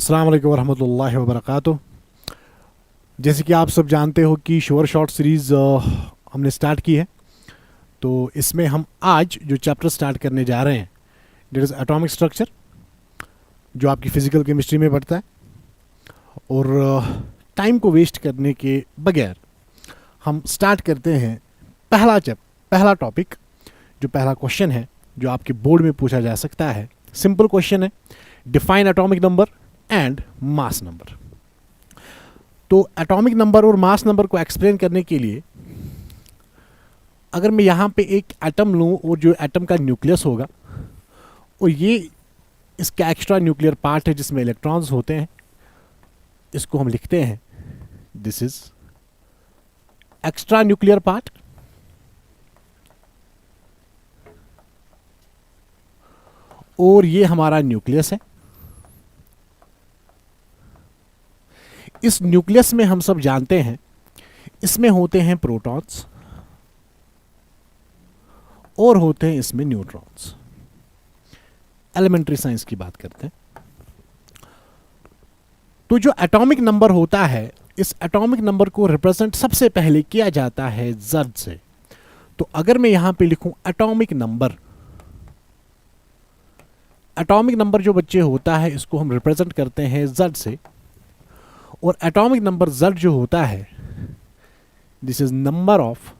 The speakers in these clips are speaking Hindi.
अस्सलाम वालेकुम वरहमतुल्लाहि वबरकातुह। जैसे कि आप सब जानते हो कि श्योर शॉर्ट सीरीज़ हमने स्टार्ट की है। तो इसमें हम आज जो चैप्टर स्टार्ट करने जा रहे हैं डेट इज़ एटॉमिक स्ट्रक्चर, जो आपकी फ़िज़िकल केमिस्ट्री में पढ़ता है। और टाइम को वेस्ट करने के बगैर हम स्टार्ट करते हैं पहला टॉपिक। जो पहला क्वेश्चन है जो आपके बोर्ड में पूछा जा सकता है, सिंपल क्वेश्चन है, define atomic number and mass number. तो एटॉमिक नंबर और मास नंबर को एक्सप्लेन करने के लिए अगर मैं यहाँ पे एक एटम लूँ और जो एटम का न्यूक्लियस होगा और ये इसका एक्स्ट्रा न्यूक्लियर पार्ट है जिसमें इलेक्ट्रॉन्स होते हैं, इसको हम लिखते हैं this is extra nuclear part. और ये हमारा न्यूक्लियस है। इस न्यूक्लियस में हम सब जानते हैं इसमें होते हैं प्रोटॉन्स और होते हैं इसमें न्यूट्रॉन्स। एलिमेंट्री साइंस की बात करते हैं। तो जो एटॉमिक नंबर होता है, इस एटॉमिक नंबर को रिप्रेजेंट सबसे पहले किया जाता है Z से। तो अगर मैं यहां पे लिखूं एटॉमिक नंबर जो बच्चे होता है इसको हम रिप्रेजेंट करते हैं Z से। और एटॉमिक नंबर Z जो होता है this is number of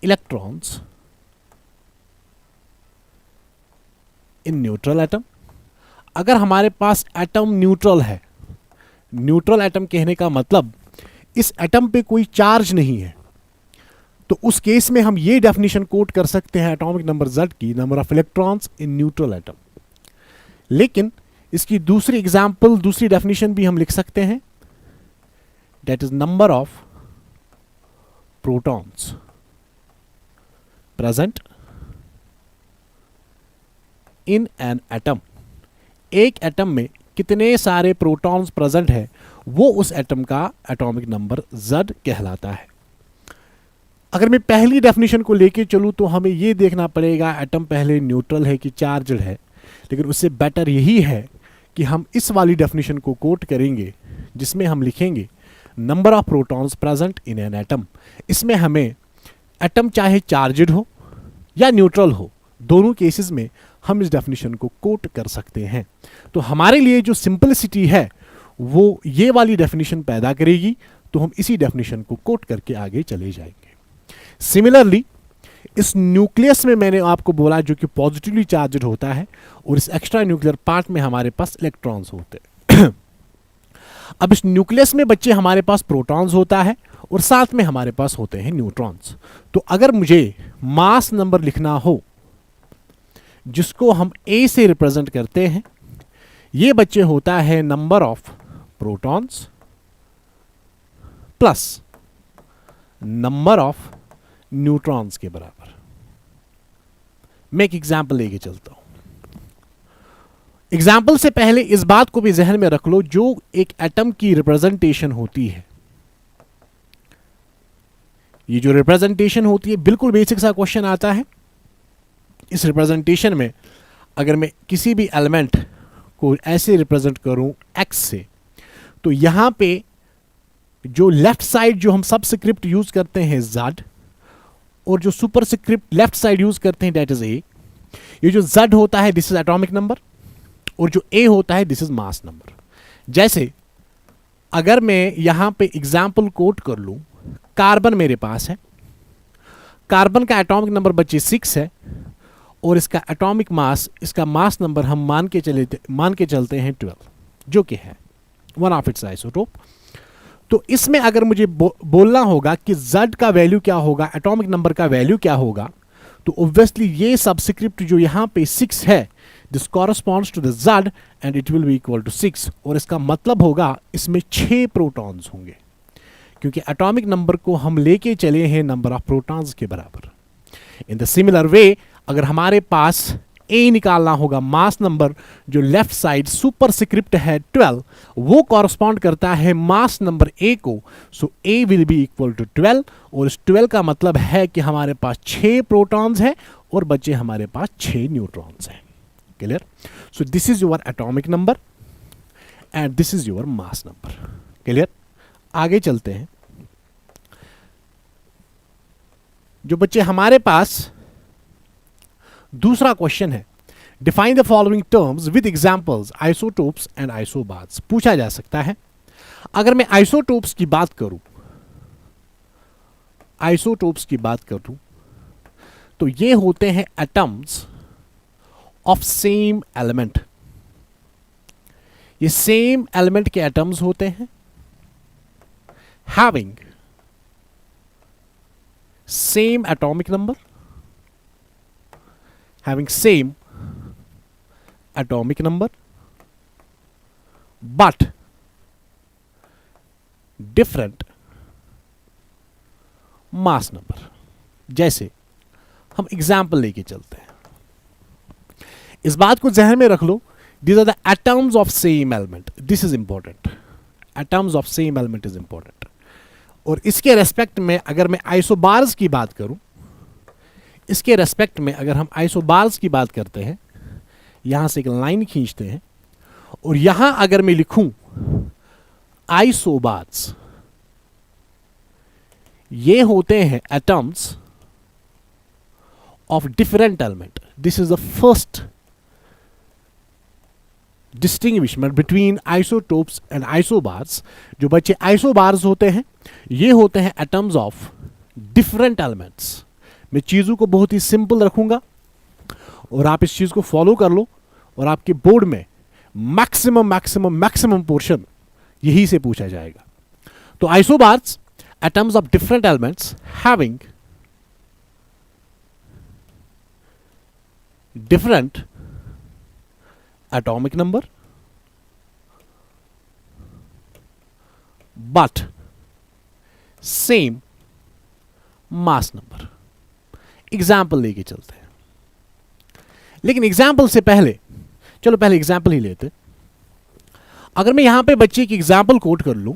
electrons in neutral atom. अगर हमारे पास एटम न्यूट्रल है, न्यूट्रल एटम कहने का मतलब इस एटम पे कोई चार्ज नहीं है, तो उस केस में हम ये डेफिनेशन कोट कर सकते हैं एटॉमिक नंबर Z की, number of electrons in neutral atom. लेकिन इसकी दूसरी एग्जाम्पल, दूसरी डेफिनेशन भी हम लिख सकते हैं, that is number of protons present in an atom. एक एटम में कितने सारे प्रोटॉन्स प्रेजेंट है वो उस एटम का एटॉमिक नंबर Z कहलाता है। अगर मैं पहली डेफिनेशन को लेके चलूं तो हमें यह देखना पड़ेगा एटम पहले न्यूट्रल है कि चार्जड है। लेकिन उससे बेटर यही है कि हम इस वाली डेफिनेशन को कोट करेंगे जिसमें हम लिखेंगे number of protons present in an atom. इसमें हमें एटम चाहे चार्जड हो या न्यूट्रल हो, दोनों केसेस में हम इस डेफिनेशन को कोट कर सकते हैं। तो हमारे लिए जो सिंपलिसिटी है वो ये वाली डेफिनेशन पैदा करेगी, तो हम इसी डेफिनेशन को कोट करके आगे चले जाएंगे। सिमिलरली इस न्यूक्लियस में मैंने आपको बोला जो कि पॉजिटिवली चार्जड होता है और इस एक्स्ट्रा न्यूक्लियर पार्ट में हमारे पास इलेक्ट्रॉन्स होते हैं। अब इस न्यूक्लियस में बच्चे हमारे पास प्रोटॉन्स होता है और साथ में हमारे पास होते हैं न्यूट्रॉन्स। तो अगर मुझे मास नंबर लिखना हो जिसको हम A से रिप्रेजेंट करते हैं, ये बच्चे होता है number of protons plus number of neutrons के बराबर। मैं एक एग्जाम्पल लेके चलता हूं। एग्जाम्पल से पहले इस बात को भी जहन में रख लो, जो एक एटम की रिप्रेजेंटेशन होती है, ये जो रिप्रेजेंटेशन होती है बिल्कुल बेसिक सा क्वेश्चन आता है। इस रिप्रेजेंटेशन में अगर मैं किसी भी एलिमेंट को ऐसे रिप्रेजेंट करूं X से, तो यहां पे जो लेफ्ट साइड जो हम सबस्क्रिप्ट यूज करते हैं Z, और जो सुपरस्क्रिप्ट लेफ्ट साइड यूज करते हैं दैट इज A। ये जो Z होता है दिस इज एटॉमिक नंबर और जो A होता है दिस इज मास नंबर। जैसे अगर मैं यहां पे एग्जाम्पल कोट कर लूं, कार्बन मेरे पास है, कार्बन का एटॉमिक नंबर बच्चे 6 है और इसका एटॉमिक मास, इसका मास नंबर हम मान के चलते हैं 12, जो कि है वन ऑफ इट्स आइसोटोप। तो इसमें अगर मुझे बोलना होगा कि Z का वैल्यू क्या होगा, एटॉमिक नंबर का वैल्यू क्या होगा, तो ऑब्वियसली ये सबस्क्रिप्ट जो यहां पे 6 है this corresponds to the Z and it will be equal to 6। और इसका मतलब होगा इसमें 6 प्रोटॉन्स होंगे, क्योंकि एटॉमिक नंबर को हम लेके चले हैं नंबर ऑफ प्रोटॉन्स के बराबर। इन द सिमिलर वे अगर हमारे पास A निकालना होगा, मास नंबर जो लेफ्ट साइड सुपरस्क्रिप्ट है 12, वो कॉरस्पॉन्ड करता है मास नंबर A को। So A will be equal to 12 और इस 12 का मतलब है कि हमारे पास 6 प्रोटॉन्स हैं और बच्चे हमारे पास 6 न्यूट्रॉन्स हैं। Clear? So this is your atomic number and this is your mass number. Clear? आगे चलते हैं। जो बच्चे हमारे पास दूसरा क्वेश्चन है, define the following terms with examples isotopes and isobars. पूछा जा सकता है, अगर मैं आइसोटोप्स की बात करूं, आइसोटोप्स की बात करूं तो ये होते हैं एटम्स ऑफ सेम एलिमेंट। ये सेम एलिमेंट के एटम्स होते हैं, having same atomic number, having same atomic number but different mass number। जैसे हम एग्जाम्पल लेके चलते हैं, इस बात को जहन में रख लो, these are the atoms of same element, this is important, atoms of same element is important। और इसके रेस्पेक्ट में अगर मैं आइसोबार्स की बात करूं, इसके रेस्पेक्ट में अगर हम आइसोबार्स की बात करते हैं, यहां से एक लाइन खींचते हैं और यहां अगर मैं लिखूं आइसोबार्स, ये होते हैं atoms of different element. This is the first distinguishment between isotopes and isobars. जो बच्चे आइसोबार्स होते हैं, ये होते हैं एटम्स ऑफ डिफरेंट एलिमेंट्स। मैं चीज़ों को बहुत ही सिंपल रखूंगा और आप इस चीज़ को फॉलो कर लो और आपके बोर्ड में मैक्सिमम मैक्सिमम मैक्सिमम पोर्शन यही से पूछा जाएगा। तो isobars, atoms of different elements having different atomic number but same mass number. Example लेके चलते हैं, लेकिन एग्जाम्पल से पहले चलो पहले एग्जाम्पल ही लेते। अगर मैं यहां पे बच्चे की एग्जाम्पल कोट कर लूं,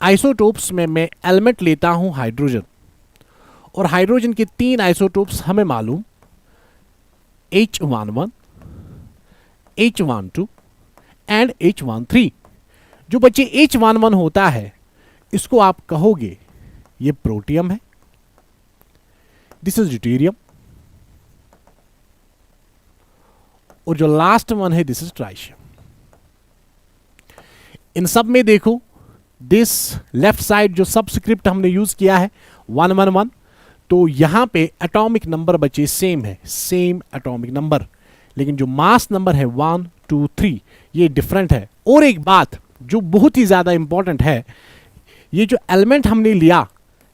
आइसोटोप्स में मैं एलिमेंट लेता हूं हाइड्रोजन, और हाइड्रोजन के 3 आइसोटोप्स हमें मालूम, H11, H12 एंड H13। जो बच्चे H11 होता है, इसको आप कहोगे ये प्रोटियम है, दिस इज ड्यूटेरियम, और जो लास्ट वन है दिस इज ट्राइशियम। इन सब में देखो, दिस लेफ्ट साइड जो सबस्क्रिप्ट हमने यूज किया है 111, तो यहां पे एटॉमिक नंबर बच्चे सेम है, सेम एटॉमिक नंबर, लेकिन जो मास नंबर है 1, 2, 3 ये डिफरेंट है। और एक बात जो बहुत ही ज्यादा इंपॉर्टेंट है, ये जो एलिमेंट हमने लिया,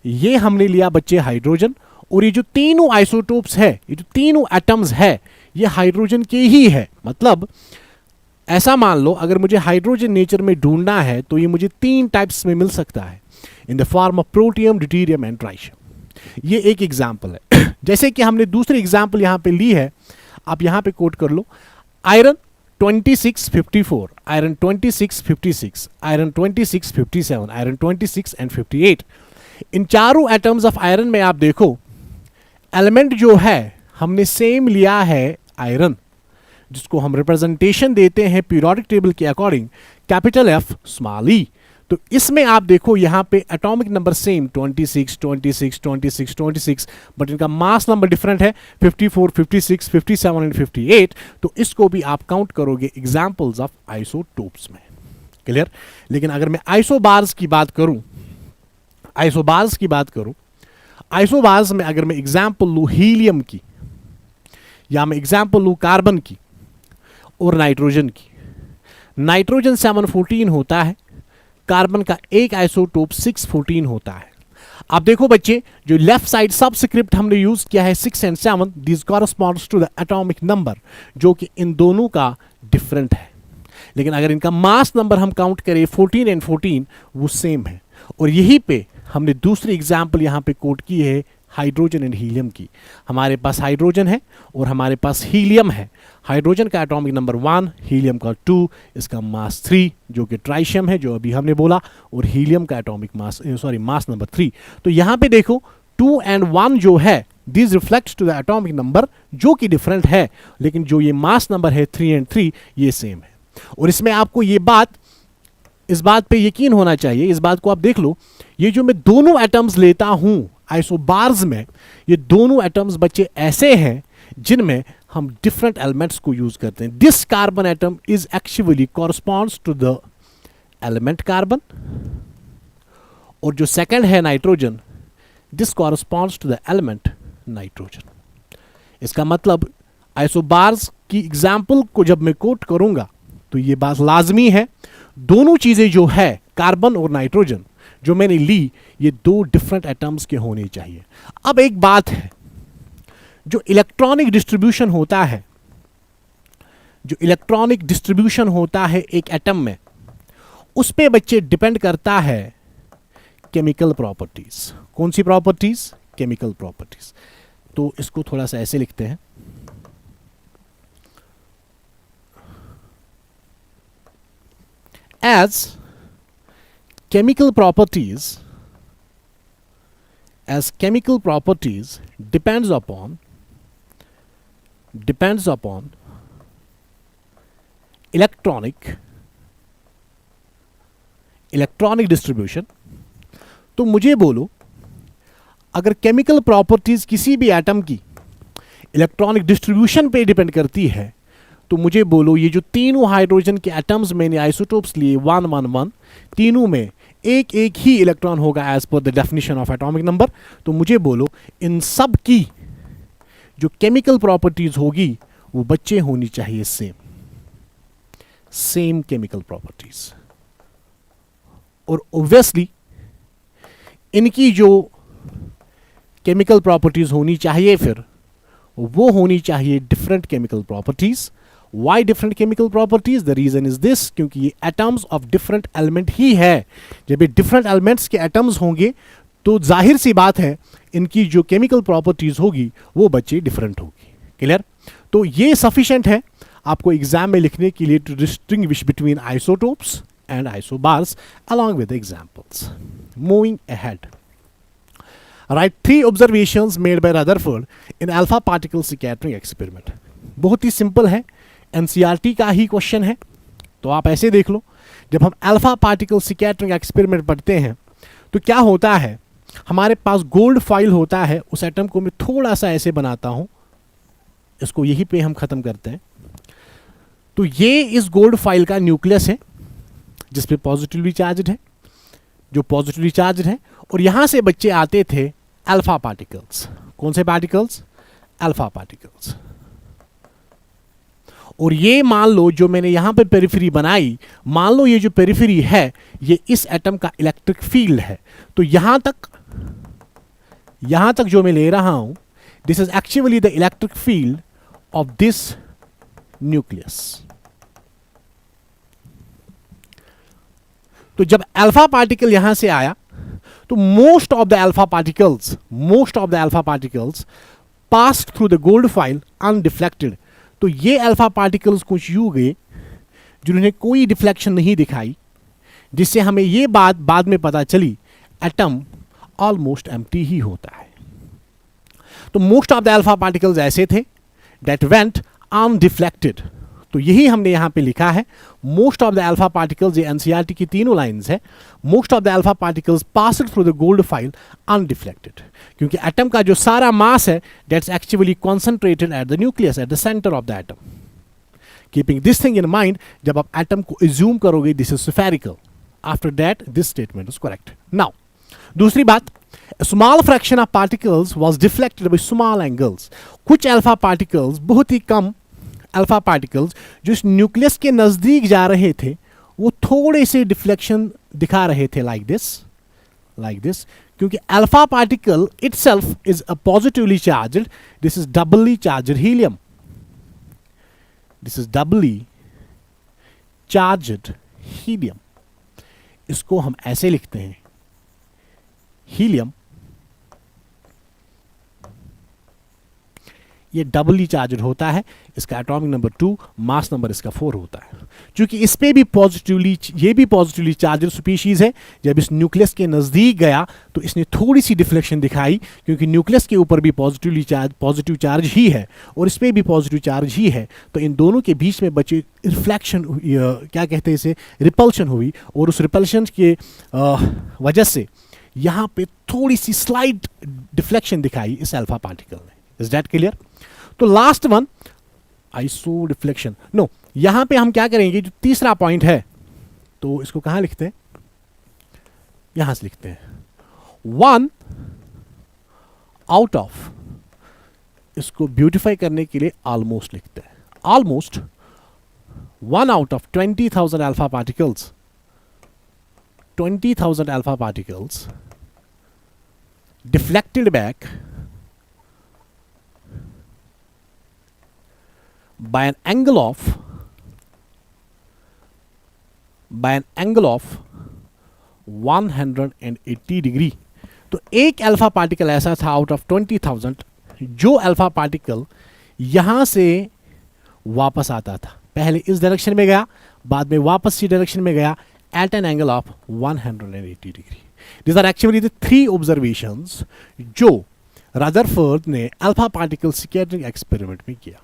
ये हमने लिया बच्चे हाइड्रोजन, और ये जो तीनों आइसोटोप्स है, ये जो तीनों एटम्स है, ये हाइड्रोजन के ही है। मतलब ऐसा मान लो, अगर मुझे हाइड्रोजन नेचर में ढूंढना है तो ये मुझे 3 टाइप्स में मिल सकता है, in the form of protium, deuterium and tritium. ये एक एग्जाम्पल है। जैसे कि हमने दूसरी एग्जाम्पल यहां पे ली है, आप यहां पे कोट कर लो, iron 2654, iron 2656, iron 2657, iron 26 and 58। इन चारों एटम्स ऑफ आयरन में आप देखो, एलिमेंट जो है हमने सेम लिया है आयरन, जिसको हम रिप्रेजेंटेशन देते हैं पीरियोडिक टेबल के according capital F small e। तो इसमें आप देखो यहां पे एटॉमिक नंबर सेम 26, 26, 26, 26, बट इनका मास नंबर डिफरेंट है 54, 56, 57 एंड 58। तो इसको भी आप काउंट करोगे एग्जांपल्स ऑफ आइसोटोप्स में। क्लियर? लेकिन अगर मैं आइसोबार्स की बात करूं, आइसोबार्स की बात करूं, आइसोबार्स में अगर मैं एग्जाम्पल लूं हीलियम की, या मैं एग्जाम्पल लूं कार्बन की और नाइट्रोजन की, नाइट्रोजन 714 होता है, कार्बन का एक आइसोटोप 614 होता है। आप देखो बच्चे, जो लेफ्ट साइड सबस्क्रिप्ट हमने यूज किया है 6 and 7, this corresponds to the atomic number, जो कि इन दोनों का डिफरेंट है। लेकिन अगर इनका मास नंबर हम काउंट करें 14 एंड 14, वो सेम है। और यहीं पे हमने दूसरी एग्जाम्पल यहां पे कोट की है हाइड्रोजन एंड हीलियम की। हमारे पास हाइड्रोजन है और हमारे पास हीलियम है। हाइड्रोजन का एटॉमिक नंबर 1, हीलियम का 2, इसका मास 3 जो कि ट्राइशियम है, जो अभी हमने बोला, और हीलियम का एटॉमिक मास मास नंबर 3। तो यहां पे देखो 2 एंड 1 जो है, this reflects to the atomic number जो कि डिफरेंट है, लेकिन जो ये मास नंबर है 3 एंड 3 ये सेम है। और इसमें आपको इस बात पे यकीन होना चाहिए, इस बात को आप देख लो, ये जो मैं दोनों एटम्स लेता हूं आइसोबार्स में, ये दोनों एटम्स बच्चे ऐसे हैं जिनमें हम डिफरेंट एलिमेंट्स को यूज करते हैं. This carbon atom is actually corresponds to the element carbon, और जो सेकंड है nitrogen, this corresponds to the element nitrogen. इसका मतलब आइसोबार्स की एग्जाम्पल को जब मैं कोट करूंगा तो ये बात लाजमी है, दोनों चीजें जो है कार्बन और नाइट्रोजन जो मैंने ली, ये दो डिफरेंट एटम्स के होने चाहिए. अब एक बात है, जो इलेक्ट्रॉनिक डिस्ट्रीब्यूशन होता है एक एटम में, उस पे बच्चे डिपेंड करता है केमिकल प्रॉपर्टीज. कौन सी प्रॉपर्टीज? Chemical properties. तो इसको थोड़ा सा ऐसे लिखते हैं, as chemical properties depends upon electronic distribution. तो मुझे बोलो, अगर केमिकल प्रॉपर्टीज किसी भी एटम की इलेक्ट्रॉनिक डिस्ट्रीब्यूशन पे डिपेंड करती है, तो मुझे बोलो ये जो तीनों हाइड्रोजन के एटम्स मैंने आइसोटोप्स लिए 1 1 1, तीनों में एक एक ही इलेक्ट्रॉन होगा as per the definition of atomic number. तो मुझे बोलो इन सब की जो केमिकल प्रॉपर्टीज होगी वो बच्चे होनी चाहिए सेम केमिकल प्रॉपर्टीज. और ऑब्वियसली इनकी जो केमिकल प्रॉपर्टीज होनी चाहिए फिर वो होनी चाहिए different chemical properties. Why different chemical properties? The reason is this, क्योंकि ये atoms of different element ही है. जब ये different elements के atoms होंगे तो जाहिर सी बात है इनकी जो chemical properties होगी वो बच्चे different होगी. क्लियर? तो ये sufficient है आपको एग्जाम में लिखने के लिए to distinguish between isotopes and isobars along with the examples. Moving ahead. Write 3 observations made by Rutherford in alpha particle scattering experiment. बहुत ही सिंपल है, एनसीईआरटी का ही क्वेश्चन है. तो आप ऐसे देख लो, जब हम अल्फा पार्टिकल स्कैटरिंग एक्सपेरिमेंट पढ़ते हैं तो क्या होता है, हमारे पास गोल्ड फाइल होता है. उस एटम को मैं थोड़ा सा ऐसे बनाता हूं, इसको यहीं पे हम खत्म करते हैं. तो ये इस गोल्ड फाइल का न्यूक्लियस है जिसपे पॉजिटिवली चार्ज्ड है, जो पॉजिटिवली चार्ज्ड है. और यहां से बच्चे आते थे अल्फा पार्टिकल्स. कौन से पार्टिकल्स? Alpha particles. और ये मान लो जो मैंने यहां पे पेरिफेरी बनाई, मान लो ये जो पेरिफेरी है ये इस एटम का इलेक्ट्रिक फील्ड है. तो यहां तक जो मैं ले रहा हूं, this is actually the electric field of this nucleus. तो जब अल्फा पार्टिकल यहां से आया तो most of the alpha particles passed through the gold file undeflected. तो ये अल्फा पार्टिकल्स कुछ यूं गए जिन्होंने कोई डिफ्लेक्शन नहीं दिखाई, जिससे हमें ये बात बाद में पता चली एटम ऑलमोस्ट एम्प्टी ही होता है. तो most of the alpha particles ऐसे थे दैट वेंट अनडिफ्लेक्टेड. तो यही हमने यहां पे लिखा है, most of the alpha particles, ये एनसीईआरटी की तीनों लाइंस है, most of the alpha particles passed through the gold file undeflected. क्योंकि एटम का जो सारा मास है that's actually concentrated at the nucleus, at the centre of the atom. Keeping this thing in mind, जब आप एटम को एज्यूम करोगे this is spherical, after that this statement is correct. Now दूसरी बात, a small fraction of particles was deflected by small angles. कुछ अल्फा पार्टिकल्स, बहुत ही कम अल्फा पार्टिकल्स जो इस न्यूक्लियस के नजदीक जा रहे थे वो थोड़े से डिफ्लेक्शन दिखा रहे थे, लाइक दिस. क्योंकि alpha particle itself is a positively charged, this is doubly charged helium. इसको हम ऐसे लिखते हैं, हीलियम ये डबली चार्ज होता है, इसका एटॉमिक नंबर 2, मास नंबर इसका 4 होता है। क्योंकि इस पे भी पॉजिटिवली, ये भी पॉजिटिवली चार्ज स्पीशीज है, जब इस न्यूक्लियस के नज़दीक गया तो इसने थोड़ी सी डिफ्लेक्शन दिखाई, क्योंकि न्यूक्लियस के ऊपर भी पॉजिटिव चार्ज ही है और इस पर भी पॉजिटिव चार्ज ही है, तो इन दोनों के बीच में बचे रिफ्लेक्शन, क्या कहते हैं इसे, रिपल्शन हुई, और उस रिपल्शन के वजह से यहाँ पे थोड़ी सी स्लाइड डिफ्लेक्शन दिखाई इस अल्फा पार्टिकल ने। Is that clear? तो last one, iso deflection, no, यहां पे हम क्या करेंगे, जो तीसरा पॉइंट है, तो इसको कहां लिखते हैं, यहां से लिखते हैं, 1 आउट ऑफ, इसको ब्यूटिफाई करने के लिए ऑलमोस्ट लिखते हैं, almost 1 out of 20,000 alpha particles, 20,000 alpha particles deflected back by an angle of 180 degree. तो एक अल्फा पार्टिकल ऐसा था आउट ऑफ 20,000 जो अल्फा पार्टिकल यहां से वापस आता था, पहले इस डायरेक्शन में गया, बाद में वापस इस डायरेक्शन में गया, at an angle of 180 degree. These are actually the 3 observations जो रदरफोर्ड ने अल्फा पार्टिकल स्कैटरिंग एक्सपेरिमेंट में किया।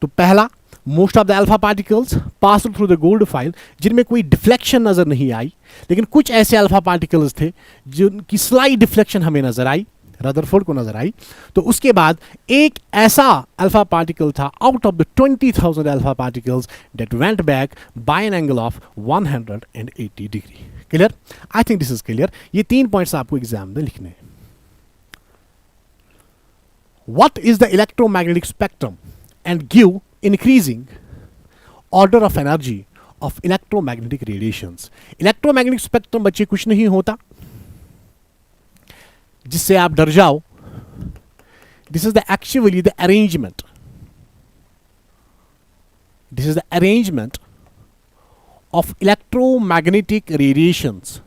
तो पहला, most of the alpha particles pass through the gold file, जिनमें कोई डिफ्लेक्शन नजर नहीं आई, लेकिन कुछ ऐसे अल्फा पार्टिकल्स थे जिनकी स्लाइड डिफ्लेक्शन हमें नजर आई, रदरफोर्ड को नजर आई। तो उसके बाद एक ऐसा अल्फा पार्टिकल था out of the 20,000 alpha particles that went back by an angle of 180 degree. Clear? I think this is clear. ये 3 पॉइंट्स आपको एग्जाम में लिखने हैं। What is the electromagnetic spectrum and give increasing order of energy of electromagnetic radiations. Electromagnetic spectrum बच्चे कुछ नहीं होता जिससे आप डर जाओ। This is the actually the arrangement, this is the arrangement of electromagnetic radiations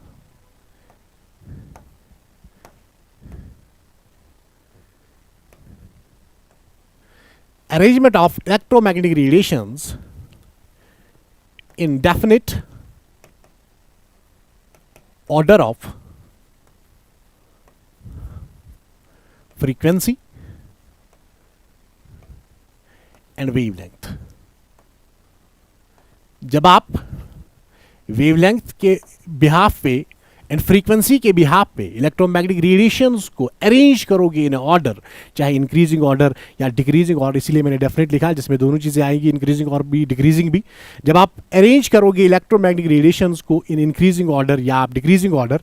arrangement of electromagnetic radiations in definite order of frequency and wavelength। जब आप वेवलेंथ के बिहाफ पे एंड फ्रीक्वेंसी के बिहाफ पे इलेक्ट्रोमैग्नेटिक रेडिएशंस को अरेंज करोगे इन ऑर्डर, चाहे इंक्रीजिंग ऑर्डर या डिक्रीजिंग ऑर्डर, इसीलिए मैंने डेफिनेट लिखा जिसमें दोनों चीज़ें आएंगी, इंक्रीजिंग और भी डिक्रीजिंग भी। जब आप अरेंज करोगे इलेक्ट्रोमैग्नेटिक रेडिएशंस को इन इंक्रीजिंग ऑर्डर या आप decreasing order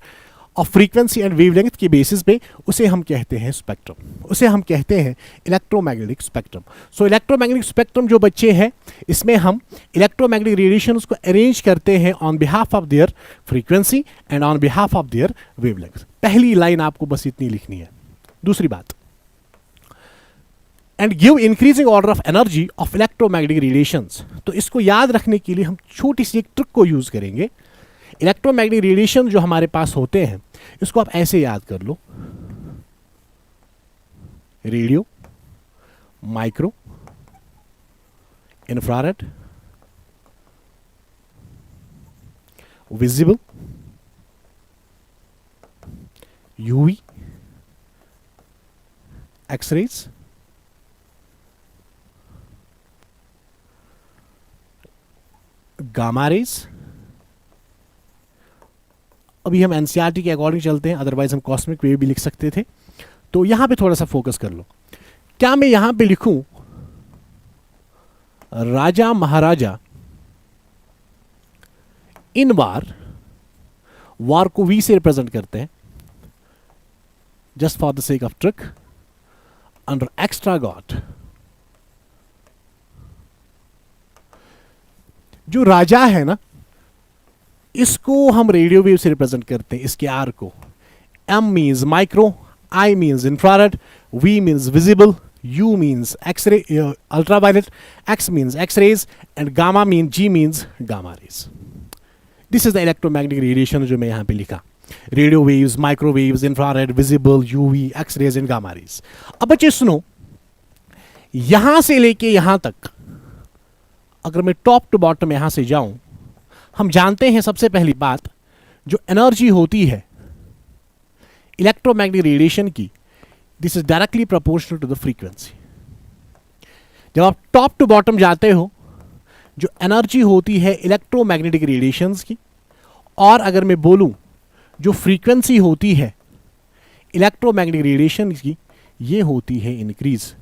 of frequency and wavelength के बेसिस पे, उसे हम कहते हैं स्पेक्ट्रम, उसे हम कहते हैं इलेक्ट्रोमैग्नेटिक स्पेक्ट्रम। सो इलेक्ट्रोमैग्नेटिक स्पेक्ट्रम जो बच्चे हैं, इसमें हम इलेक्ट्रोमैग्नेटिक रेडिएशंस को अरेंज करते हैं on behalf of their frequency and on behalf of their wavelength. पहली लाइन आपको बस इतनी लिखनी है। दूसरी बात, and give increasing order of energy of electromagnetic radiations. तो इसको याद रखने के लिए हम छोटी सी एक ट्रिक को यूज करेंगे। इलेक्ट्रोमैग्नेटिक रेडिएशन जो हमारे पास होते हैं, इसको आप ऐसे याद कर लो, radio, micro, infrared, visible, UV, x rays, gamma rays. अभी हम एनसीईआरटी के अकॉर्डिंग चलते हैं, अदरवाइज हम कॉस्मिक वेव भी लिख सकते थे। तो यहां पे थोड़ा सा फोकस कर लो। क्या मैं यहां पे लिखूं राजा महाराजा इन वार को वी से रिप्रेजेंट करते हैं, just for the sake of trick, under extra God. जो राजा है ना, इसको हम रेडियो वेव से रिप्रेजेंट करते हैं, इसके आर को। M means micro, I means infrared, V means visible, U means x-ray ultraviolet, X means x-rays and gamma mean G means gamma rays. This is the electromagnetic radiation जो मैं यहां पे लिखा, radio waves, microwaves, infrared, visible, UV, x-rays and gamma rays. अब बच्चे सुनो, यहां से लेके यहां तक अगर मैं टॉप टू बॉटम यहां से जाऊं, हम जानते हैं सबसे पहली बात, जो एनर्जी होती है इलेक्ट्रोमैग्नेटिक रेडिएशन की, this is directly proportional to the frequency. जब आप टॉप टू बॉटम जाते हो, जो एनर्जी होती है इलेक्ट्रोमैग्नेटिक रेडिएशंस की, और अगर मैं बोलूं जो फ्रीक्वेंसी होती है इलेक्ट्रोमैग्नेटिक रेडिएशन की, ये होती है इंक्रीज,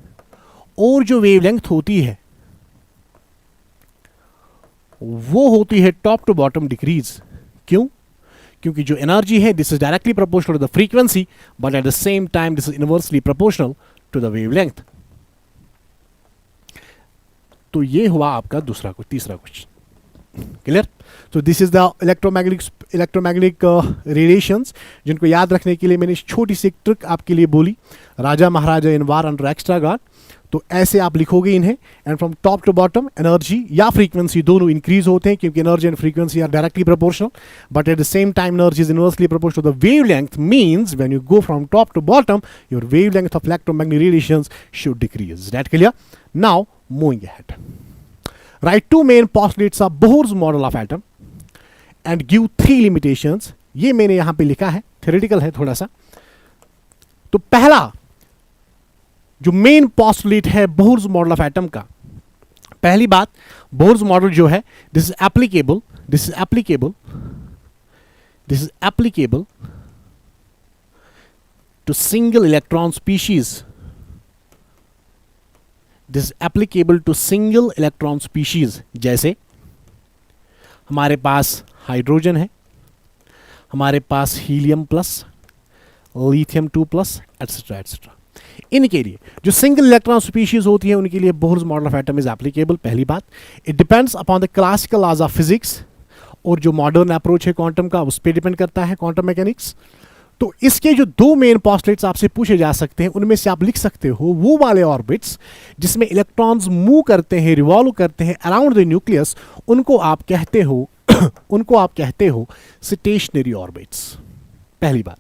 और जो वेवलेंथ होती है वो होती है टॉप टू बॉटम डिक्रीज। क्यों? क्योंकि जो एनर्जी है this is directly proportional to the frequency, but at the same time this is inversely proportional to the wavelength. तो ये हुआ आपका तीसरा क्वेश्चन। क्लियर? तो this is the electromagnetic radiations, जिनको याद रखने के लिए मैंने छोटी सी एक ट्रिक आपके लिए बोली, राजा महाराजा in war under extra guard. तो ऐसे आप लिखोगे इन्हें, and from top to bottom energy या फ्रीक्वेंसी दोनों इंक्रीज होते हैं, क्योंकि energy and frequency are directly proportional, but at the same time energy is inversely proportional to the wavelength, means when you go from top to bottom your wavelength of electromagnetic radiations should decrease. That clear? Now moving ahead, write two main postulates of Bohr's model of atom and give three limitations। ये मैंने यहां पे लिखा है, थ्योरेटिकल है थोड़ा सा। तो पहला जो मेन पॉस्टुलेट है बोहर्स मॉडल ऑफ एटम का, पहली बात, बोहर्स मॉडल जो है this is applicable to single electron species. This applicable to single electron species. जैसे हमारे पास हाइड्रोजन है, हमारे पास helium plus, lithium 2 plus, et cetera et cetera. इनके लिए जो सिंगल इलेक्ट्रॉन स्पीशीज होती है उनके लिए Bohr's model of atom is applicable. पहली बात, it depends upon the classical laws of physics, और जो मॉडर्न अप्रोच है क्वांटम का उस पर डिपेंड करता है, क्वांटम मैकेनिक्स। तो इसके जो दो मेन पॉस्टुलेट्स आपसे पूछे जा सकते हैं, उनमें से आप लिख सकते हो वो वाले ऑर्बिट्स जिसमें इलेक्ट्रॉन्स मूव करते हैं, रिवॉल्व करते हैं अराउंड द न्यूक्लियस, उनको आप कहते हो स्टेशनरी ऑर्बिट्स। पहली बात,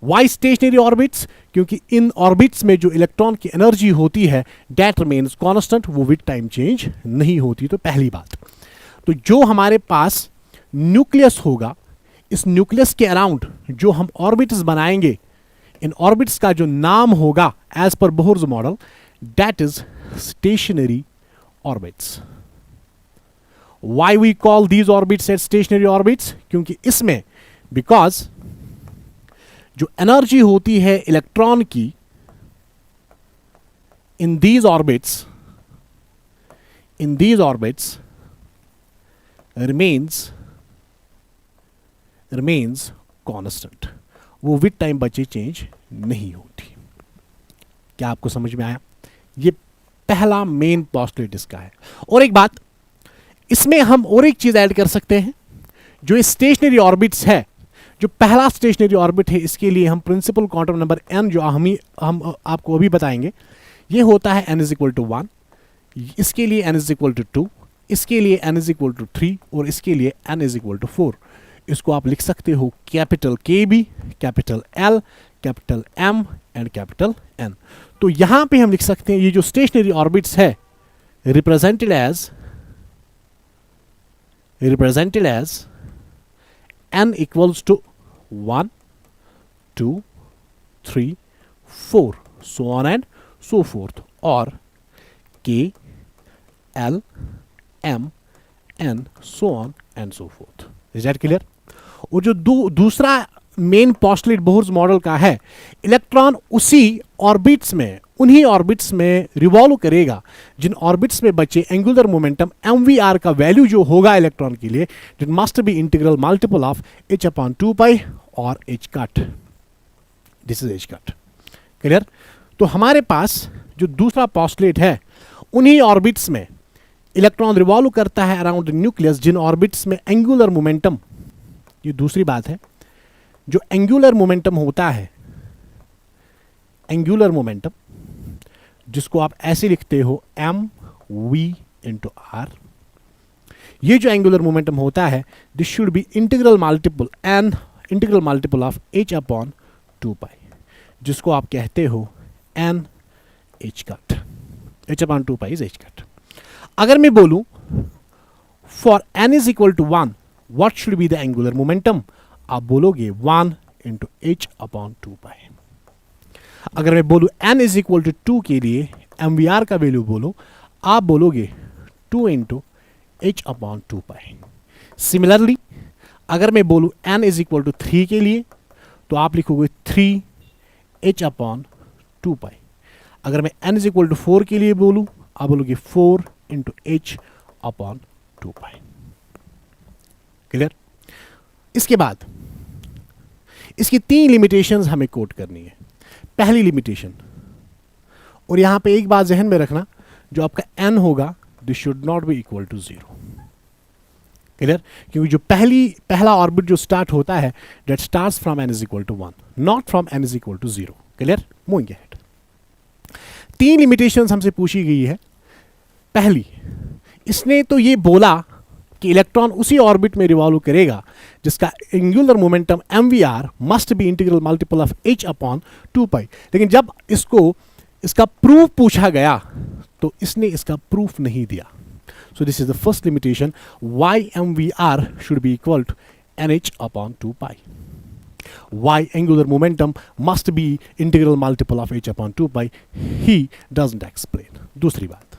वाई स्टेशनरी ऑर्बिट्स? क्योंकि इन ऑर्बिट्स में जो इलेक्ट्रॉन की एनर्जी होती है दैट रिमेन्स कांस्टेंट, वो विद टाइम चेंज नहीं होती। तो पहली बात, तो जो हमारे पास न्यूक्लियस होगा, इस न्यूक्लियस के अराउंड जो हम ऑर्बिट्स बनाएंगे, इन ऑर्बिट्स का जो नाम होगा as per Bohr's model, that is stationary orbits. Why we call these orbits as stationary orbits? क्योंकि इसमें बिकॉज जो एनर्जी होती है इलेक्ट्रॉन की in these orbits remains constant, वो विद टाइम बचे चेंज नहीं होती। क्या आपको समझ में आया? ये पहला मेन पॉस्टुलेट इसका है। और एक बात, इसमें हम और एक चीज ऐड कर सकते हैं, जो स्टेशनरी ऑर्बिट्स है, जो पहला स्टेशनरी ऑर्बिट है, इसके लिए हम प्रिंसिपल क्वांटम नंबर n जो हम आपको अभी बताएंगे, ये होता है n = 1, इसके लिए n = 2, इसके लिए n = 3, और इसके लिए n = 4। इसको आप लिख सकते हो capital KB, capital L, capital M and capital N। तो यहां पे हम लिख सकते हैं ये जो स्टेशनरी ऑर्बिट्स है represented as n = 1, 2, 3, 4, so on and so forth, और K, L, M, N, so on and so forth। Is that clear? और जो दूसरा मेन पॉस्टुलेट बोहर्स मॉडल का है, इलेक्ट्रॉन उन्हीं ऑर्बिट्स में रिवॉल्व करेगा जिन ऑर्बिट्स में बचे एंगुलर मोमेंटम mvr का वैल्यू जो होगा इलेक्ट्रॉन के लिए, it must be integral multiple of h/2π और h. This is h. Clear? तो हमारे पास जो दूसरा पॉस्टुलेट है, उन्हीं ऑर्बिट्स में इलेक्ट्रॉन रिवॉल्व करता है अराउंड द न्यूक्लियस जिन ऑर्बिट्स में एंगुलर मोमेंटम, ये दूसरी बात है, जो एंगुलर मोमेंटम होता है, एंगुलर मोमेंटम जिसको आप ऐसे लिखते हो mv/r, ये जो एंगुलर मोमेंटम होता है this should be integral multiple of h/2π, जिसको आप कहते हो n h. h/2 pi is h cut. अगर मैं बोलूं for n is equal to 1 what should be the angular momentum, आप बोलोगे 1 इंटू h/2 पाई। अगर मैं बोलूं n इज इक्वल टू 2 के लिए mvr का वैल्यू बोलो, आप बोलोगे 2 इंटू h/2 पाई। सिमिलरली अगर मैं बोलूं n इज इक्वल टू 3 के लिए तो आप लिखोगे 3 h/2 पाई। अगर मैं n इज इक्वल टू 4 के लिए बोलूं, आप बोलोगे 4 इंटू h/2 पाई। क्लियर? इसके बाद इसकी 3 लिमिटेशंस हमें कोट करनी है। पहली लिमिटेशन, और यहां पे एक बात जहन में रखना, जो आपका n होगा this should not be equal to 0। Clear? क्योंकि जो पहला ऑर्बिट जो स्टार्ट होता है that starts from n is equal to 1 not from n is equal to 0। Clear? Moving ahead. 3 limitations हमसे पूछी गई है। पहली, इसने तो ये बोला कि इलेक्ट्रॉन उसी ऑर्बिट में रिवॉल्व करेगा जिसका angular momentum mvr must be integral multiple of h/2 पाई। लेकिन जब इसका प्रूफ पूछा गया तो इसने इसका प्रूफ नहीं दिया। So this is the first limitation, why mvr should be equal to nh/2 pi. Why angular momentum must be integral multiple of h/2 pi, he doesn't explain। दूसरी बात,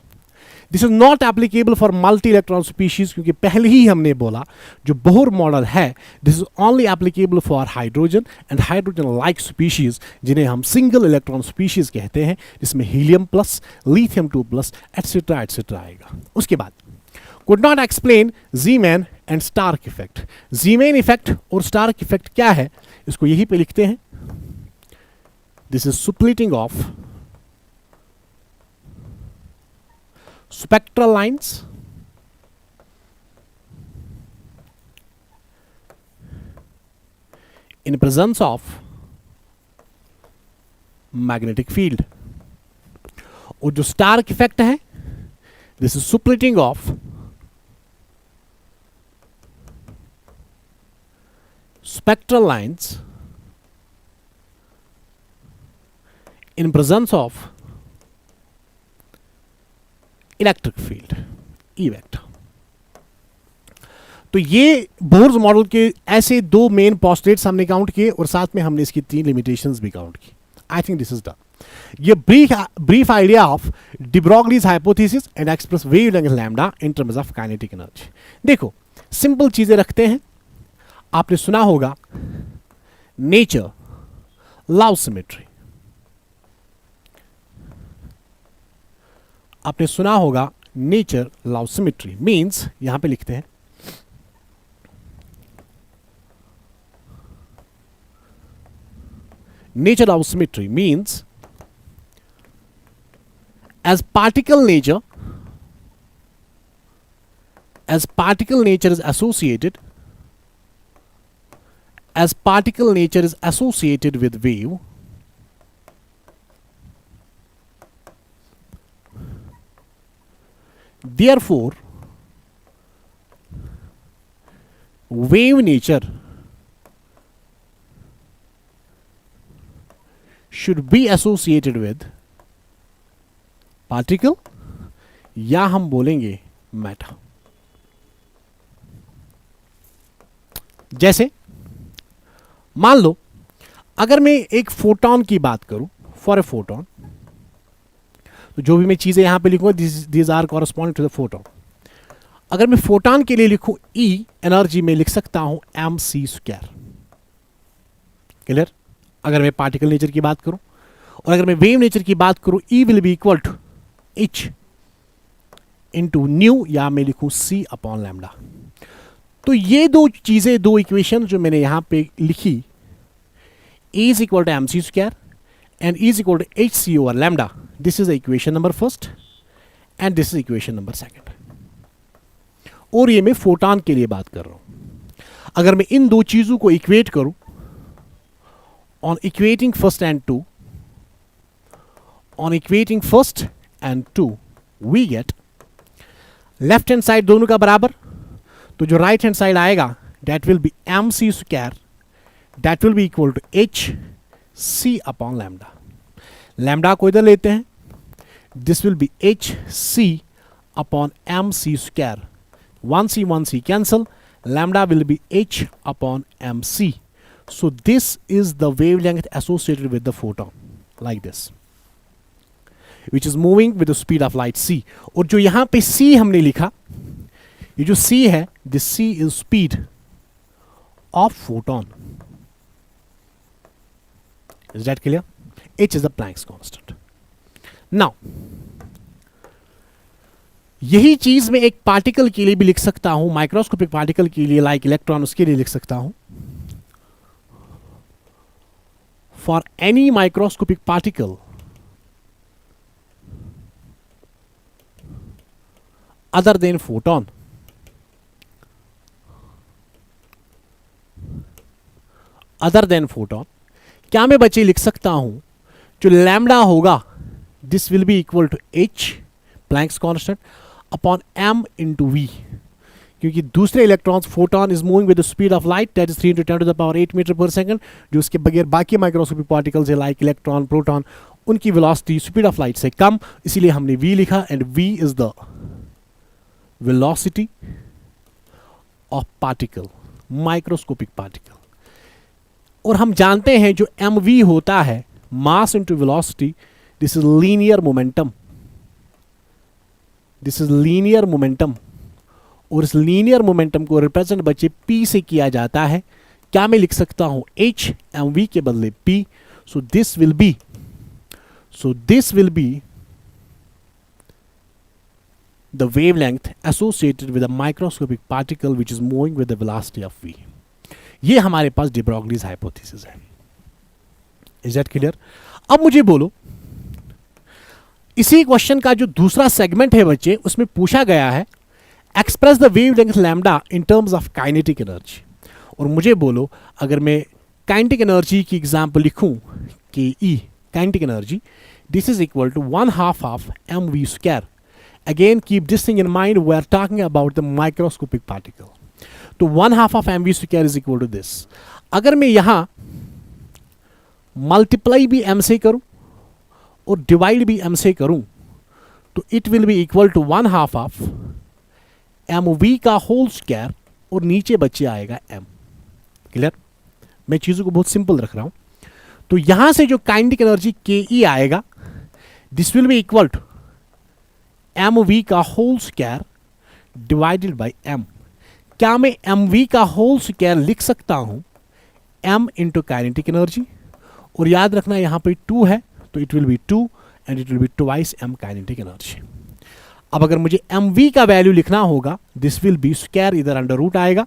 this is not applicable for multi electron species, क्योंकि पहले ही हमने बोला जो बोहर मॉडल है this is only applicable for hydrogen and hydrogen like species, जिन्हें हम सिंगल इलेक्ट्रॉन स्पीशीज कहते हैं, जिसमें helium plus, lithium 2 plus et cetera etcetera आएगा। उसके बाद could not explain Zeeman and Stark effect। Zeeman effect और Stark effect क्या है, इसको यहीं पे लिखते हैं। This is splitting of spectral lines in presence of magnetic field। और जो Stark effect है this is splitting of spectral lines in presence of electric field E vector. तो ये बोर्स मॉडल के ऐसे 2 मेन पोस्टुलेट्स हमने काउंट किए और साथ में हमने इसकी 3 लिमिटेशंस भी काउंट की। I think this is done. ये brief idea of de Broglie's hypothesis and express wavelength lambda in terms of kinetic energy. देखो सिंपल चीजें रखते हैं। आपने सुना होगा नेचर लव सिमेट्री, आपने सुना होगा नेचर लव सिमेट्री मीन्स, यहां पे लिखते हैं nature love symmetry means as particle nature is associated with wave, therefore wave nature should be associated with particle, या हम बोलेंगे मैटर। जैसे मान लो अगर मैं एक फोटोन की बात करूं, फॉर ए फोटोन, तो जो भी मैं चीजें यहां पे लिखूंगा these are corresponding to the photon. अगर मैं फोटोन के लिए लिखूं E एनर्जी में लिख सकता हूं mc²। क्लियर? अगर मैं पार्टिकल नेचर की बात करूं, और अगर मैं वेव नेचर की बात करूं E will be equal to h into nu, या मैं लिखूं c/λ। तो ये 2 चीजें, 2 इक्वेशन जो मैंने यहां पे लिखी, E is equal to mc² and E is equal to hc/λ, this is equation number 1 and this is equation number 2। और ये मैं फोटॉन के लिए बात कर रहा हूं। अगर मैं इन 2 चीजों को इक्वेट करूं, on equating first and 2 we get left hand side दोनों का बराबर, तो जो राइट हैंड साइड आएगा that will be mc², that will be equal to hc/λ। Lambda को इधर लेते हैं, this will be hc upon mc square. 1c cancel, lambda will be h upon mc. So this is the wavelength associated with the photon, like this, which is moving with the speed of light c. और जो यहां पे c हमने लिखा, ये जो c है, this c is speed of photon. Is that clear? H is the Planck's constant. Now यही चीज मैं एक पार्टिकल के लिए भी लिख सकता हूं, माइक्रोस्कोपिक पार्टिकल के लिए, लाइक इलेक्ट्रॉन, उसके लिए लिख सकता हूं. For any microscopic particle other than photon, क्या मैं बच्चे लिख सकता हूं, जो लैम्डा होगा, this will be equal to h Planck's constant upon m into v, क्योंकि दूसरे electrons, photon is moving with the speed of light, that is 3 × 10⁸ metre per second. जो उसके बगैर बाकी माइक्रोस्कोपिक पार्टिकल्स है, लाइक इलेक्ट्रॉन, प्रोटॉन, उनकी वेलोसिटी स्पीड ऑफ लाइट से कम, इसीलिए हमने v लिखा. And v is the velocity of particle, microscopic particle. और हम जानते हैं जो mv होता है, mass into velocity, this is linear momentum. This is linear momentum. और इस लीनियर मोमेंटम को रिप्रेजेंट बच्चे p से किया जाता है. क्या मैं लिख सकता हूं, h mv के बदले p. So this will B the wavelength associated with a microscopic particle which is moving with the velocity of v. ये हमारे पास de Broglie's hypothesis है. Is that clear? अब मुझे बोलो, इसी क्वेश्चन का जो दूसरा सेगमेंट है बच्चे, उसमें पूछा गया है express the wavelength lambda in terms of kinetic energy. और मुझे बोलो, अगर मैं काइनेटिक एनर्जी की एग्जांपल लिखूं, K E kinetic energy, this is equal to 1/2 of mv square. Again, keep this thing in mind, we are talking about the microscopic particle. तो 1/2 of mv square is equal to this. अगर मैं यहां मल्टीप्लाई भी m से करूं और डिवाइड भी m से करूं, तो it will be equal to 1/2 of mv का होल स्क्वायर, और नीचे बच्चे आएगा m. क्लियर? मैं चीजों को बहुत सिंपल रख रहा हूं. तो यहां से जो काइनेटिक एनर्जी के ई आएगा, this will be equal to mv का whole square divided by m. क्या मैं mv का होल स्क्वायर लिख सकता हूं m इंटू काइनेटिक एनर्जी, और याद रखना यहां पे 2 है, तो it will B 2 and it will be twice m kinetic energy. अब अगर मुझे mv का वैल्यू लिखना होगा, दिस विल बी स्क्वायर इधर अंडर रूट आएगा,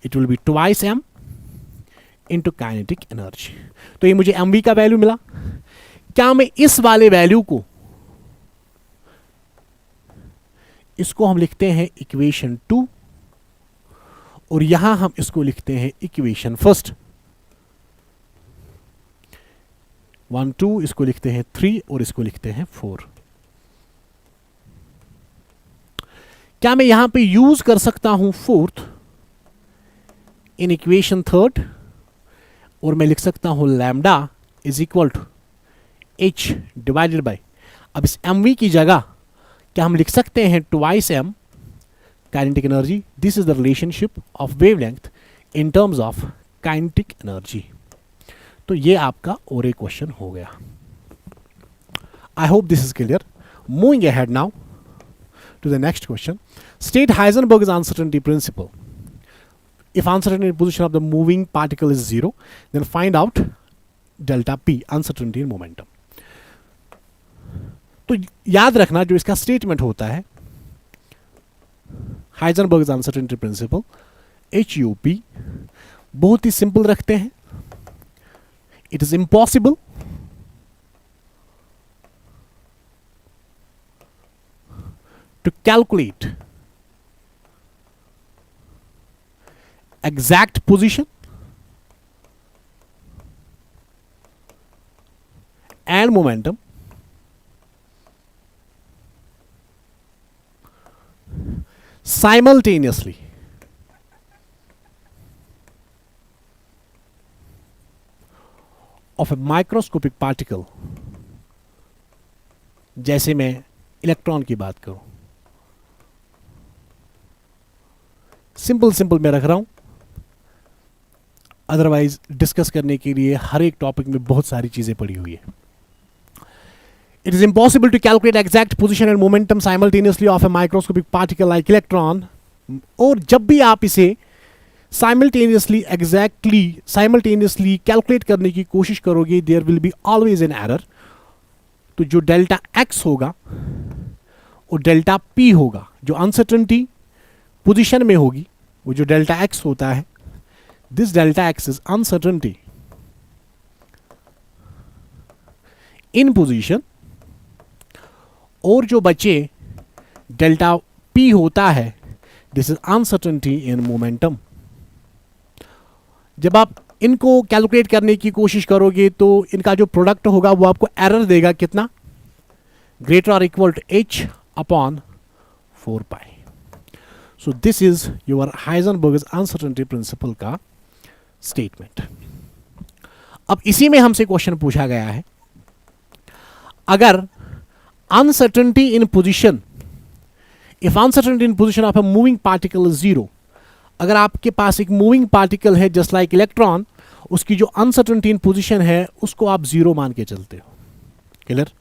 it will be twice m into kinetic energy. तो ये मुझे mv का वैल्यू मिला. क्या मैं इस वाले वैल्यू को, इसको हम लिखते हैं इक्वेशन 2, और यहां हम इसको लिखते हैं इक्वेशन फर्स्ट. 1 2, इसको लिखते हैं 3, और इसको लिखते हैं 4. क्या मैं यहां पे यूज कर सकता हूं फोर्थ इन इक्वेशन थर्ड, और मैं लिख सकता हूं lambda is equal to h divided by, अब इस mv की जगह क्या हम लिख सकते हैं twice m kinetic energy. This is the relationship of wavelength in terms of kinetic energy. तो ये आपका और एक क्वेश्चन हो गया. I hope this is clear. Moving ahead now to the next question. State Heisenberg's uncertainty principle. If uncertainty in position of the moving particle is 0, then find out delta p, uncertainty in momentum. तो याद रखना, जो इसका स्टेटमेंट होता है, हाइजेनबर्ग's अनसर्टेनिटी प्रिंसिपल, HUP, बहुत ही सिंपल रखते हैं. It is impossible to calculate exact position and momentum simultaneously of a microscopic particle जैसे मैं इलेक्ट्रॉन की बात करूं, सिंपल मैं रख रहा हूं, अदरवाइज डिस्कस करने के लिए हर एक टॉपिक में बहुत सारी चीजें पड़ी हुई है. It is impossible to calculate exact position and momentum simultaneously of a microscopic particle like electron. और जब भी आप इसे साइमल्टेनियसली कैलकुलेट करने की कोशिश करोगे, there will be always an error. तो जो डेल्टा एक्स होगा और डेल्टा पी होगा, जो अनसर्टेनिटी पोजीशन में होगी, वो जो डेल्टा एक्स होता है, this delta x is uncertainty in position. और जो बचे डेल्टा पी होता है, this is uncertainty in momentum. जब आप इनको कैलकुलेट करने की कोशिश करोगे तो इनका जो प्रोडक्ट होगा वो आपको एरर देगा कितना, ग्रेटर और equal to h upon 4 pi. So this is your Heisenberg uncertainty principle का स्टेटमेंट. अब इसी में हमसे क्वेश्चन पूछा गया है, अगर uncertainty in position, if uncertainty in position of a moving particle is 0, अगर आपके पास एक मूविंग पार्टिकल है जस्ट लाइक इलेक्ट्रॉन, उसकी जो अनसर्टेनिटी इन पोजीशन है उसको आप 0 मान के चलते हो. क्लियर?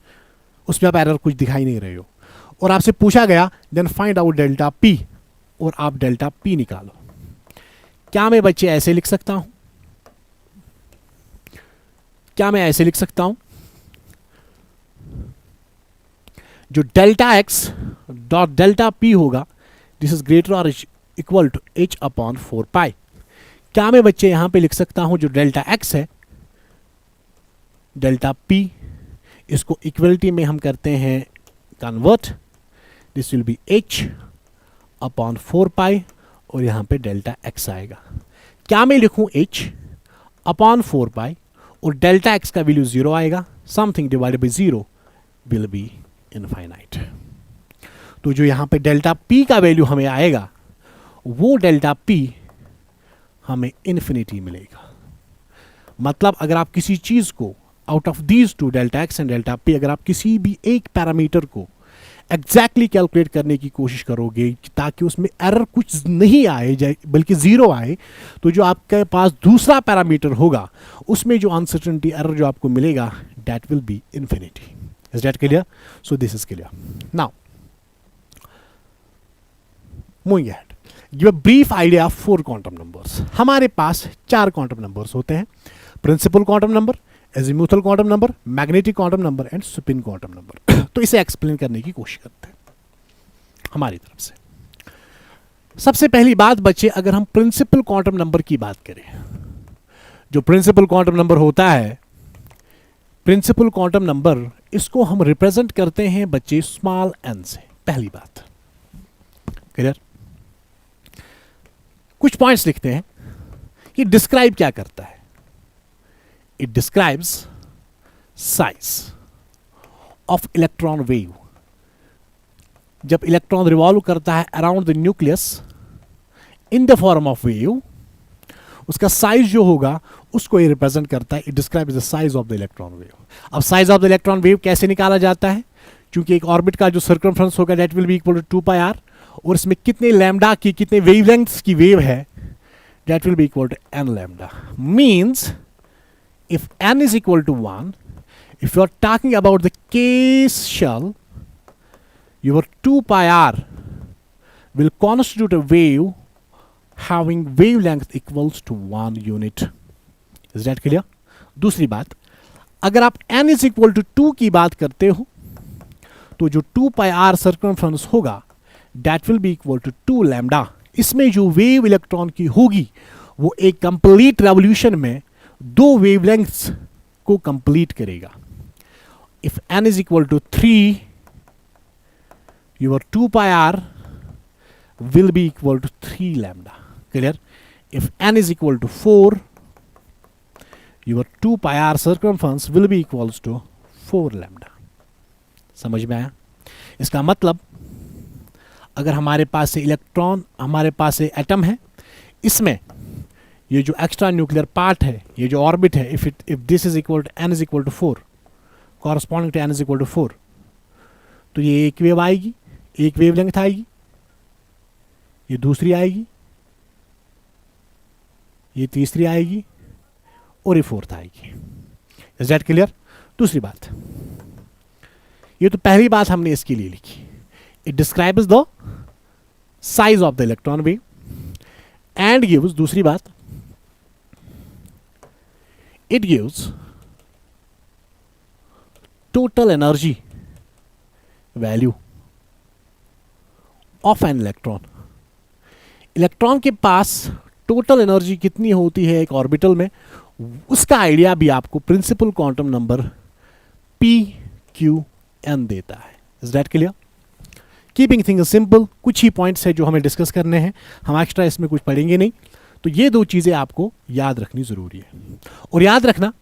उसमें आप एरर कुछ दिखाई नहीं रहे हो. और आपसे पूछा गया then find out delta P, और आप डेल्टा पी निकालो. क्या मैं बच्चे ऐसे लिख सकता हूं? क्या मैं ऐसे लिख सकता हूं, जो delta x dot delta P होगा, दिस इज ग्रेटर और इक्वल टू h अपॉन 4 पाई. क्या मैं बच्चे यहां पे लिख सकता हूं जो डेल्टा x है, डेल्टा p, इसको इक्वलिटी में हम करते हैं convert, this will B h upon 4 पाई, और यहां पे डेल्टा x आएगा. क्या मैं लिखूं h अपॉन 4 पाई और डेल्टा x का वैल्यू 0 आएगा, something divided by 0 will be infinite. तो जो यहां पे डेल्टा p का वैल्यू हमें आएगा, वो डेल्टा पी हमें इन्फिनिटी मिलेगा. मतलब अगर आप किसी चीज को out of these two delta x and delta P, अगर आप किसी भी एक पैरामीटर को एग्जैक्टली कैलकुलेट करने की कोशिश करोगे ताकि उसमें एरर कुछ नहीं आए बल्कि 0 आए, तो जो आपके पास दूसरा पैरामीटर होगा उसमें जो अनसर्टेनिटी एरर जो आपको मिलेगा, that will be infinity. Is that clear? So this is clear. Now moving ahead, give a brief idea of 4 quantum numbers. हमारे पास 4 क्वांटम नंबर्स होते हैं, principal quantum number, azimuthal quantum number, magnetic quantum number and spin quantum number. तो इसे एक्सप्लेन करने की कोशिश करते हैं हमारी तरफ से. सबसे पहली बात बच्चे, अगर हम प्रिंसिपल क्वांटम नंबर की बात करें, जो प्रिंसिपल क्वांटम नंबर होता है, प्रिंसिपल क्वांटम नंबर, इसको हम रिप्रेजेंट करते हैं बच्चे स्मॉल n से. पहली बात क्लियर? कुछ पॉइंट्स लिखते हैं. ये डिस्क्राइब क्या करता है? It describes size of electron wave. जब इलेक्ट्रॉन रिवॉल्व करता है around the nucleus in the form of wave, उसका साइज जो होगा उसको ये रिप्रेजेंट करता है. It describes the size of the electron wave. अब size of the electron wave कैसे निकाला जाता है? क्योंकि एक ऑर्बिट का जो सर्कमफ्रेंस होगा that will be equal to 2 pi R, और इसमें कितने लैम्डा की, कितने वेवलेंथ्स की वेव है, that will be equal to n lambda. Means if n is equal to 1, if you are talking about the case shell, your 2 pi r will constitute a wave having wavelength equals to 1 unit. Is that clear? दूसरी बात, अगर आप n is equal to 2 की बात करते हो, तो जो 2 pi r circumference होगा that will be equal to 2 lambda. इसमें जो वेव इलेक्ट्रॉन की होगी वो एक कंप्लीट रेवोल्यूशन में 2 वेवलेंथ्स को कंप्लीट करेगा. If n is equal to 3, your 2 pi r will be equal to 3 lambda. Clear? If n is equal to 4, your 2 pi r circumference will be equals to 4 lambda. समझ में आया? इसका मतलब अगर हमारे पास से इलेक्ट्रॉन, हमारे पास से एटम है, इसमें ये जो एक्स्ट्रा न्यूक्लियर पार्ट है, ये जो ऑर्बिट है, if this is equal to n is equal to 4, corresponding to n is equal to 4, तो ये एक वेव आएगी, एक वेवलेंथ आएगी, ये दूसरी आएगी, ये तीसरी आएगी और ये फोर्थ आएगी। Is that clear? दूसरी बात, ये तो पहली बात हमने इसके लिए लिखी, it describes the size of the electron wave and gives, दूसरी बात, it gives total energy value of an electron. Electron के पास टोटल एनर्जी कितनी होती है एक ऑर्बिटल में, उसका आइडिया भी आपको प्रिंसिपल क्वांटम नंबर PQN देता है। Is that clear? Keeping things simple, कुछ ही पॉइंट्स है जो हमें डिस्कस करने हैं, हम एक्स्ट्रा इसमें कुछ पढ़ेंगे नहीं, तो ये दो चीजें आपको याद रखनी जरूरी है। और याद रखना,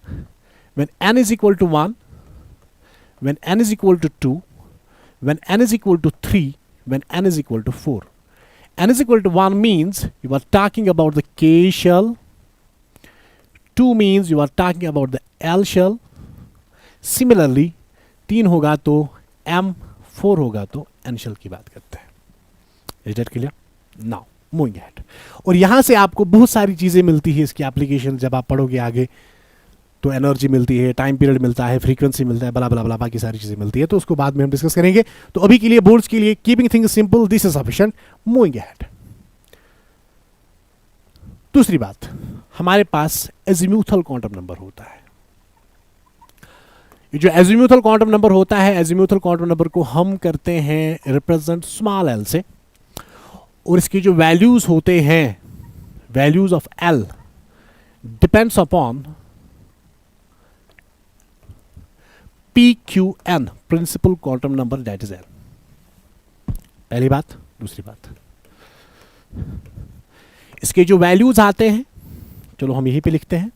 when n is equal to 1, when n is equal to 2, when n is equal to 3, when n is equal to 4. n is equal to 1 means you are talking about the K shell, 2 means you are talking about the L shell, similarly 3 होगा तो M, 4 होगा तो N shell की बात करते हैं। Is that clear? Now moving ahead, और यहां से आपको बहुत सारी चीजें मिलती है इसकी एप्लीकेशन, जब आप पढ़ोगे आगे तो एनर्जी मिलती है, टाइम पीरियड मिलता है, फ्रीक्वेंसी मिलता है, बला बला बला बाकी सारी चीजें मिलती है, तो उसको बाद में हम डिस्कस करेंगे। तो अभी के लिए बोर्ड्स के लिए keeping things simple, this is sufficient, moving ahead. दूसरी बात, हमारे पास एजीम्यूथल क्वांटम नंबर होता है। ये जो एजीम्यूथल क्वांटम नंबर होता है, एजीम्यूथल क्वांटम नंबर को हम करते हैं रिप्रेजेंट स्मॉल एल से, और इसकी जो वैल्यूज होते हैं, values of L depends upon PQN, principal quantum number, that is L. पहली बात। दूसरी बात, इसके जो वैल्यूज आते हैं, चलो हम यहीं पे लिखते हैं,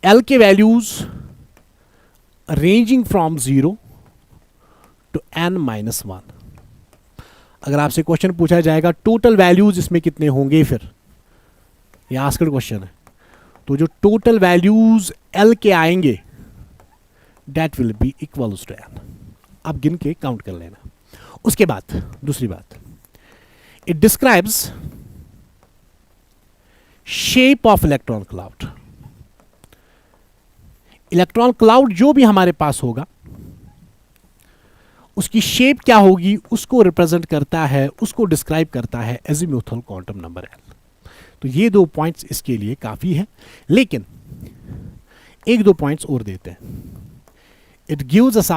एल के values ranging from 0 to n-1। अगर आपसे क्वेश्चन पूछा जाएगा टोटल वैल्यूज इसमें कितने होंगे, फिर ये आस्क्ड क्वेश्चन है, तो जो टोटल वैल्यूज एल के आएंगे that will be equals to n। आप गिन के काउंट कर लेना। उसके बाद दूसरी बात, it describes shape of electron cloud। Electron cloud जो भी हमारे पास होगा उसकी शेप क्या होगी, उसको रिप्रेजेंट करता है, उसको डिस्क्राइब करता है एजीम्यूथल क्वांटम नंबर एल। तो ये दो पॉइंट्स इसके लिए काफी है, लेकिन एक दो पॉइंट्स और देते हैं। It gives us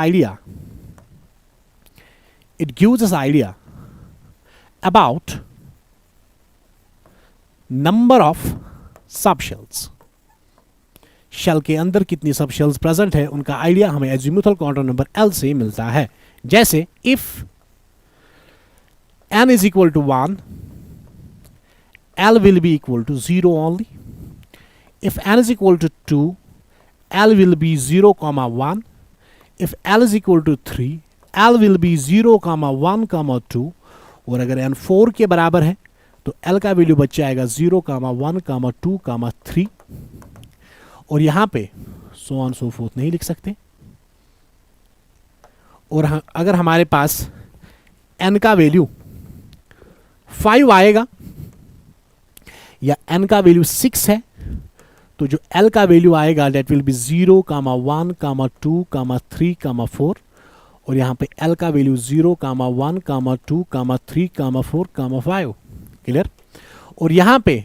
idea about number of subshells। Shell के अंदर कितनी सबशेल्स प्रेजेंट है, उनका आइडिया हमें एजीम्यूथल क्वांटम नंबर एल से मिलता है। जैसे if n is equal to 1, L will be equal to 0 only। If n is equal to 2, L will be 0, 1। If L is equal to 3, L will be 0, 1, 2। और अगर n 4 के बराबर है तो L का वैल्यू बच जाएगा 0, 1, 2, 3। और यहां पे so on so forth नहीं लिख सकते। और अगर हमारे पास n का वैल्यू 5 आएगा या n का वैल्यू 6 है, तो जो L का वैल्यू आएगा डेट विल बी 0, 1, 2, 3, 4। और यहां पे L का वैल्यू 0, 1, 2, 3, 4, 5। क्लियर? और यहां पे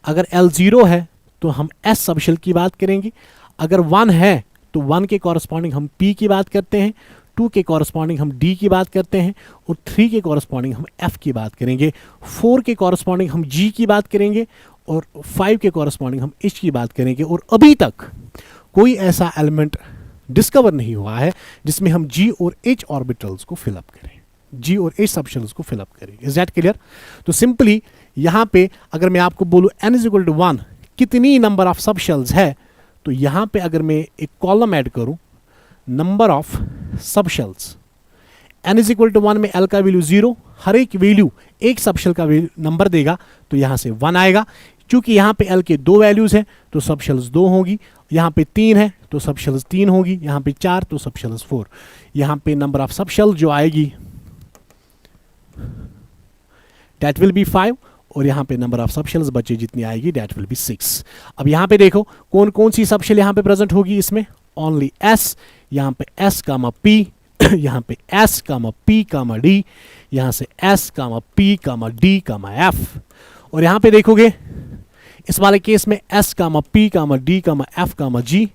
अगर L 0 है तो हम S सबशेल की बात करेंगे, अगर 1 है तो 1 के कॉरस्पॉन्डिंग हम P की बात करते हैं, 2 के कॉरस्पॉन्डिंग हम D की बात करते हैं, और 3 के कॉरस्पॉन्डिंग हम F की बात करेंगे, 4 के कॉरस्पॉन्डिंग हम G की बात करेंगे, और 5 के कॉरस्पॉन्डिंग हम H की बात करेंगे। और अभी तक कोई ऐसा एलिमेंट डिस्कवर नहीं हुआ है जिसमें हम G और H ऑर्बिटल्स को फिलअप करें, G और H सबशेल्स को फिलअप करें। Is that clear? तो सिंपली यहां पे अगर मैं आपको बोलूं n इज इक्वल टू 1 कितनी नंबर ऑफ सबशेल्स है, तो यहां पे अगर मैं एक कॉलम ऐड करूं number of subshells, n is equal to 1 में L का वैल्यू 0, हर एक वैल्यू एक सबशेल का नंबर देगा, तो यहां से 1 आएगा। चूंकि यहां पे L के 2 वैल्यूज हैं तो सबशेल्स 2 होगी, यहाँ पे 3 है तो सब शेल्स 3 होगी, यहाँ पे 4 तो सब शेल्स 4। यहाँ पे नंबर ऑफ सब शेल जो आएगी दैट विल बी 5, और यहाँ पे नंबर ऑफ सब शेल्स बचे जितनी आएगी दैट विल बी 6। अब यहाँ पे देखो कौन कौन सी सब शेल यहाँ पे प्रेजेंट होगी इसमें, ओनली एस, यहाँ पे एस कामा पी, यहाँ पे S comma P comma D, यहाँ से S comma P comma D comma F. और यहाँ पे देखोगे इस वाले केस में S comma P comma D comma F comma G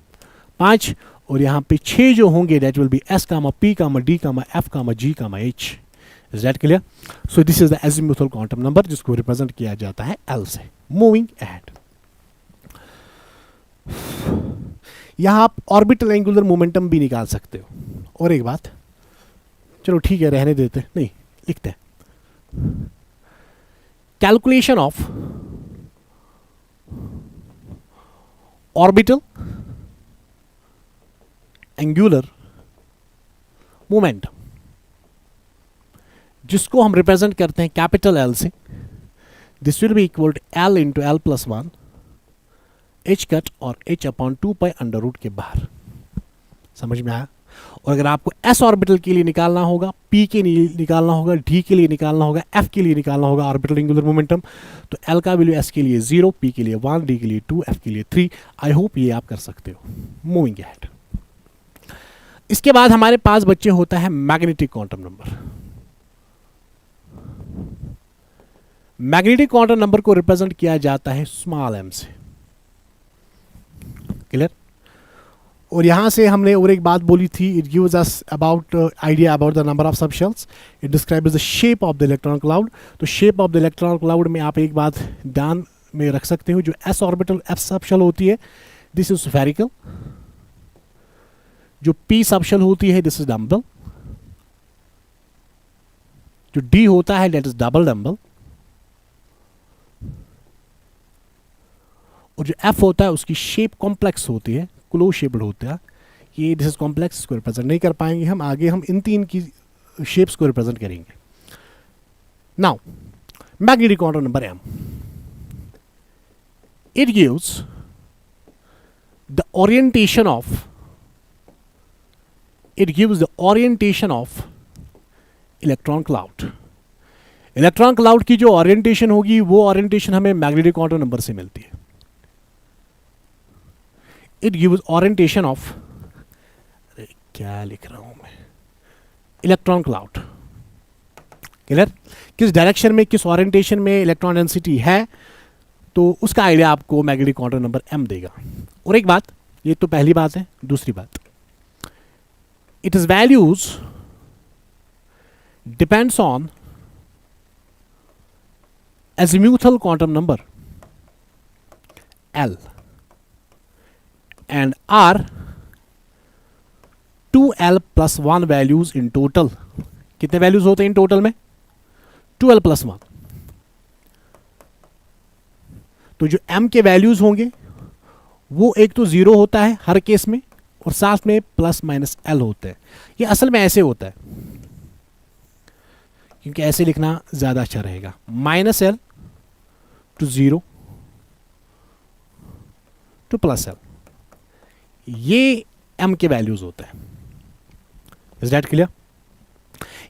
5, और यहाँ पे 6 जो होंगे that will be S comma P comma D comma F comma G comma H. Is that clear? So this is the azimuthal quantum number जिसको रिप्रेजेंट किया जाता है एल से। मूविंग अहेड, यहां आप ऑर्बिटल एंगुलर मोमेंटम भी निकाल सकते हो। और एक बात, चलो ठीक है रहने देते, नहीं लिखते हैं, calculation of orbital angular momentum, जिसको हम रिप्रेजेंट करते हैं कैपिटल एल से, this will be equal to L into L plus 1 h cut और h upon 2 pi under root के बाहर। समझ में आया? और अगर आपको एस ऑर्बिटल के लिए निकालना होगा, पी के लिए निकालना होगा, डी के लिए निकालना होगा, एफ के लिए निकालना होगा ऑर्बिटल एंगुलर मोमेंटम, तो एल का वैल्यू एस के लिए 0, पी के लिए 1, डी के लिए 2, एफ के लिए 3। आई होप ये आप कर सकते हो। मूविंग अहेड, इसके बाद हमारे पास बच्चे होता है magnetic quantum number. Magnetic quantum number को रिप्रेजेंट किया जाता है स्मॉल एम से। क्लियर? और यहां से हमने और एक बात बोली थी, it gives us about idea about the number of sub shells, it describes the shape of the electron cloud. तो shape of the electron cloud में आप एक बात ध्यान में रख सकते हो, जो S orbital F subshell होती है दिस इज स्फेरिकल, जो पी सब शेल होती है दिस इज डम्बल, जो डी होता है दैट इज डबल डम्बल, और जो एफ होता है उसकी शेप कॉम्प्लेक्स होती है, क्लोज शेप्ड होता है। ये दिस इज कॉम्प्लेक्स, इसको रिप्रेजेंट नहीं कर पाएंगे हम, आगे हम इन 3 की शेप्स को रिप्रेजेंट करेंगे। Now magnetic quantum number M, it gives the orientation of, it gives the orientation of electron cloud. Electron cloud की जो ओरिएंटेशन होगी वो ओरिएंटेशन हमें मैग्नेटिक क्वांटम नंबर से मिलती है। इट गिव्स ओरिएंटेशन ऑफ, क्या लिख रहा हूं मैं, इलेक्ट्रॉन क्लाउड। क्लियर? किस डायरेक्शन में, किस ओरिएंटेशन में इलेक्ट्रॉन डेंसिटी है, तो उसका आइडिया आपको मैग्नेटिक क्वांटम नंबर एम देगा। और एक बात, ये तो पहली बात है, दूसरी बात, it is values depends on azimuthal quantum number L and are 2L plus 1 values in total। कितने वैल्यूज होते हैं इन टोटल में? 2L plus 1। तो जो M के वैल्यूज होंगे वो एक तो 0 होता है हर केस में, और साथ में प्लस माइनस L होता है। ये असल में ऐसे होता है, क्योंकि ऐसे लिखना ज्यादा अच्छा रहेगा, -L to 0 to +L, ये M के वैल्यूज होते हैं। Is that clear?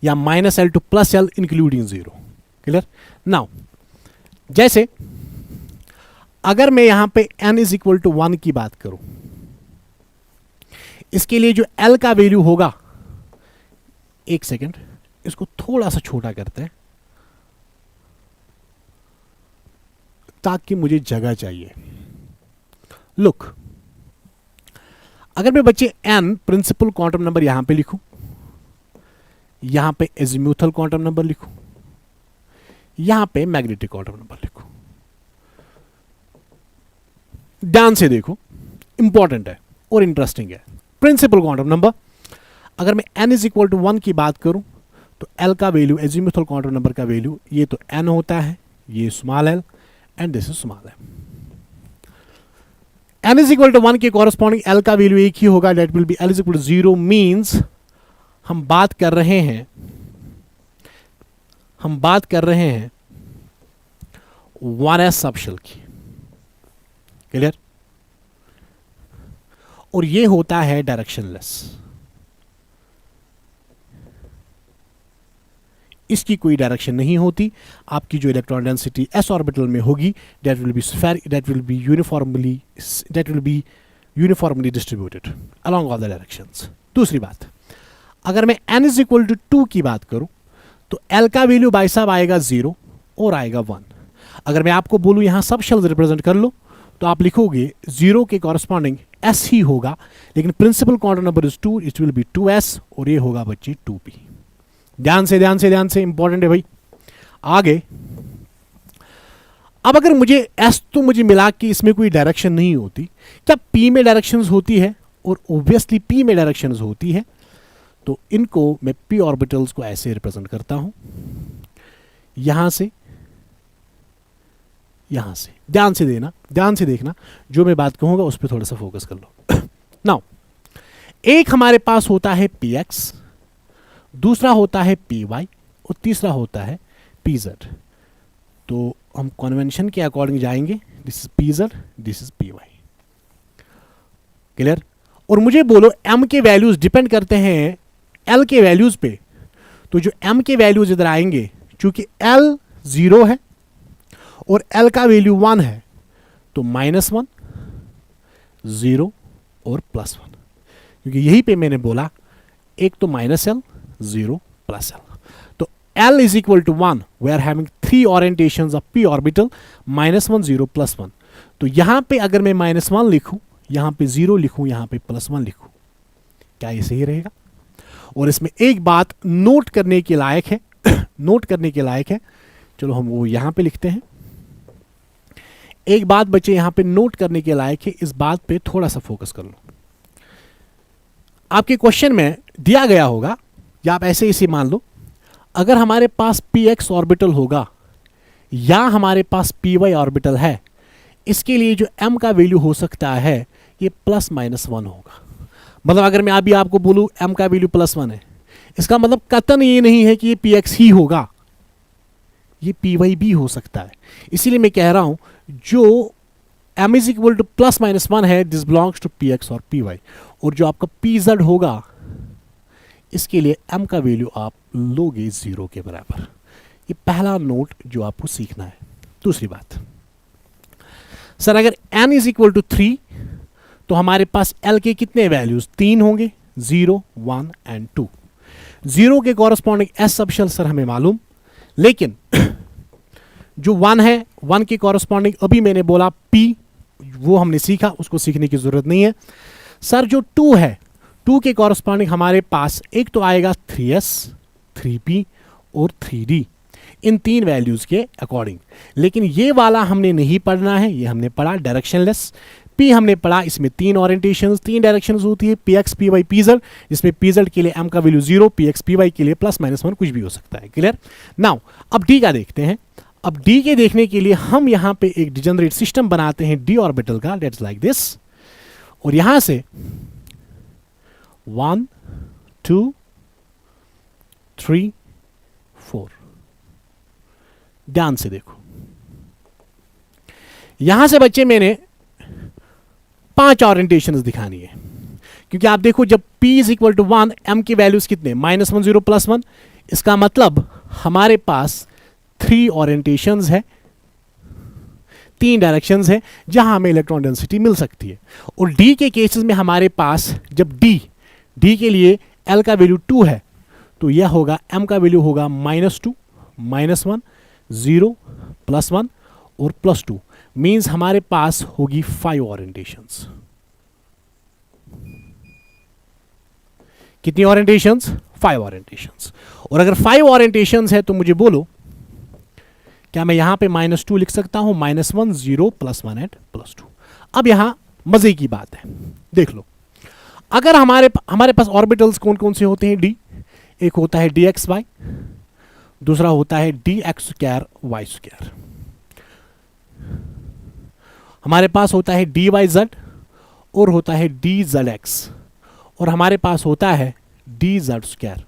या -L to +L including 0। Clear? Now जैसे अगर मैं यहां पे n इज इक्वल टू 1 की बात करूं, इसके लिए जो L का वैल्यू होगा, एक सेकेंड इसको थोड़ा सा छोटा करते हैं ताकि मुझे जगह चाहिए। लुक, अगर मैं बच्चे n प्रिंसिपल क्वांटम नंबर यहां पे लिखूं, यहां पे एजिमुथल क्वांटम नंबर लिखूं, यहां पे मैग्नेटिक क्वांटम नंबर लिखूं, ध्यान से देखो, इंपॉर्टेंट है और इंटरेस्टिंग है। प्रिंसिपल क्वांटम नंबर, अगर मैं n इज इक्वल टू 1 की बात करूं, तो L का वैल्यू, एजिमुथल क्वांटम नंबर का वैल्यू, ये तो n होता है, ये small l and this is small m। n is equal to 1 के कॉरेस्पॉन्डिंग L का वैल्यू एक ही होगा, that will be L is equal to 0, means हम बात कर रहे हैं 1s सबशेल की। क्लियर? और ये होता है डायरेक्शनलेस। इसकी कोई डायरेक्शन नहीं होती। आपकी जो इलेक्ट्रॉन डेंसिटी s ऑर्बिटल में होगी that will B uniformly distributed along all the directions. दूसरी बात, अगर मैं n इज इक्वल टू 2 की बात करूं तो l का वैल्यू भाई साहब आएगा 0 और आएगा 1। अगर मैं आपको बोलूं यहां सब शेल्स रिप्रेजेंट कर लो तो आप लिखोगे 0 के कॉरस्पॉन्डिंग s ही होगा, लेकिन principal quantum number is 2, it will be 2s और ये होगा बच्चे 2p। ध्यान से इंपॉर्टेंट है भाई। आगे, अब अगर मुझे s तो मुझे मिला कि इसमें कोई डायरेक्शन नहीं होती, क्या p में डायरेक्शंस होती है? और ऑब्वियसली p में डायरेक्शंस होती है। तो इनको मैं p ऑर्बिटल्स को ऐसे रिप्रेजेंट करता हूं, यहां से यहां से। ध्यान से देखना, जो मैं बात कहूंगा उस पर थोड़ा सा फोकस कर लो। नाउ, एक हमारे पास होता है px, दूसरा होता है py और तीसरा होता है pz। तो हम कन्वेंशन के अकॉर्डिंग जाएंगे, this is pz, this is py। Clear? और मुझे बोलो m के वैल्यूज डिपेंड करते हैं l के वैल्यूज पे। तो जो m के वैल्यूज इधर आएंगे, चूंकि l 0 है और l का वैल्यू 1 है, तो -1, 0 और +1। क्योंकि यहीं पे मैंने बोला एक तो -l, 0 + l। तो l is equal to 1, we are having 3 orientations of p orbital, -1, 0 +1। तो यहां पे अगर मैं -1 लिखूं, यहां पे 0 लिखूं, यहां पे +1 लिखूं, क्या ये सही रहेगा? और इसमें एक बात नोट करने के लायक है नोट करने के लायक है, चलो हम वो यहां पे लिखते हैं। एक बात बच्चे यहां पे नोट करने के लायक है, इस बात पे थोड़ा सा फोकस कर लो। आपके क्वेश्चन में दिया गया होगा, या आप ऐसे इसे मान लो, अगर हमारे पास px ऑर्बिटल होगा या हमारे पास py ऑर्बिटल है, इसके लिए जो m का वैल्यू हो सकता है ये +-1 होगा। मतलब अगर मैं अभी आपको बोलूं m का वैल्यू +1 है, इसका मतलब कतन ये नहीं है कि ये px ही होगा, ये py भी हो सकता है। इसीलिए मैं कह रहा हूं जो m इज इक्वल टू +-1 है, दिस बिलोंग्स टू px और py। और जो आपका pz होगा, इसके लिए m का वैल्यू आप लोगे 0 के बराबर। ये पहला नोट जो आपको सीखना है। दूसरी बात, सर अगर n इज इक्वल टू 3 तो हमारे पास l के कितने वैल्यूज? 3 होंगे, 0, 1 एंड 2। 0 के corresponding s subshell sir हमें मालूम, लेकिन जो 1 है, 1 के कॉरस्पॉन्डिंग अभी मैंने बोला p, वो हमने सीखा, उसको सीखने की जरूरत नहीं है। सर जो 2 है, 2 के कॉरस्पॉन्डिंग हमारे पास एक तो आएगा 3s, 3p और 3d, इन 3 वैल्यूज के अकॉर्डिंग। लेकिन ये वाला हमने नहीं पढ़ना है, ये हमने पढ़ा डायरेक्शनलेस। p हमने पढ़ा, इसमें 3 ओरिएंटेशंस, 3 डायरेक्शंस होती है, px, py, pz, जिसमें pz के लिए m का वैल्यू 0, px, py के लिए +-1 कुछ भी हो सकता है। क्लियर? नाउ अब d का देखते हैं। अब d के देखने के लिए हम यहां पे एक डिजेनरेट सिस्टम बनाते हैं d ऑर्बिटल का, दैट्स लाइक दिस। और यहां से 1, 2, 3, 4। ध्यान से देखो, यहां से बच्चे मैंने 5 ओरिएंटेशंस दिखानी है, क्योंकि आप देखो जब p is equal to 1, m की वैल्यूज कितने? -1, 0, +1। इसका मतलब हमारे पास 3 ओरिएंटेशंस है, 3 डायरेक्शंस है जहां हमें इलेक्ट्रॉन डेंसिटी मिल सकती है। और d के केसेस में हमारे पास जब d के लिए l का वैल्यू 2 है, तो यह होगा m का वैल्यू होगा -2, -1, 0, +1 और +2। मीन्स हमारे पास होगी 5 ओरिएंटेशंस। कितनी ओरिएंटेशंस? 5 ओरिएंटेशंस। और अगर 5 ओरिएंटेशंस है तो मुझे बोलो, क्या मैं यहां पे -2 लिख सकता हूं? -1, 0, +1 एंड +2। अब यहां मजे की बात है, देख लो, अगर हमारे पास ऑर्बिटल्स कौन कौन से होते हैं? d, एक होता है dxy, दूसरा होता है dx² y²। हमारे पास होता है dyz और होता है dzx, और हमारे पास होता है dz²।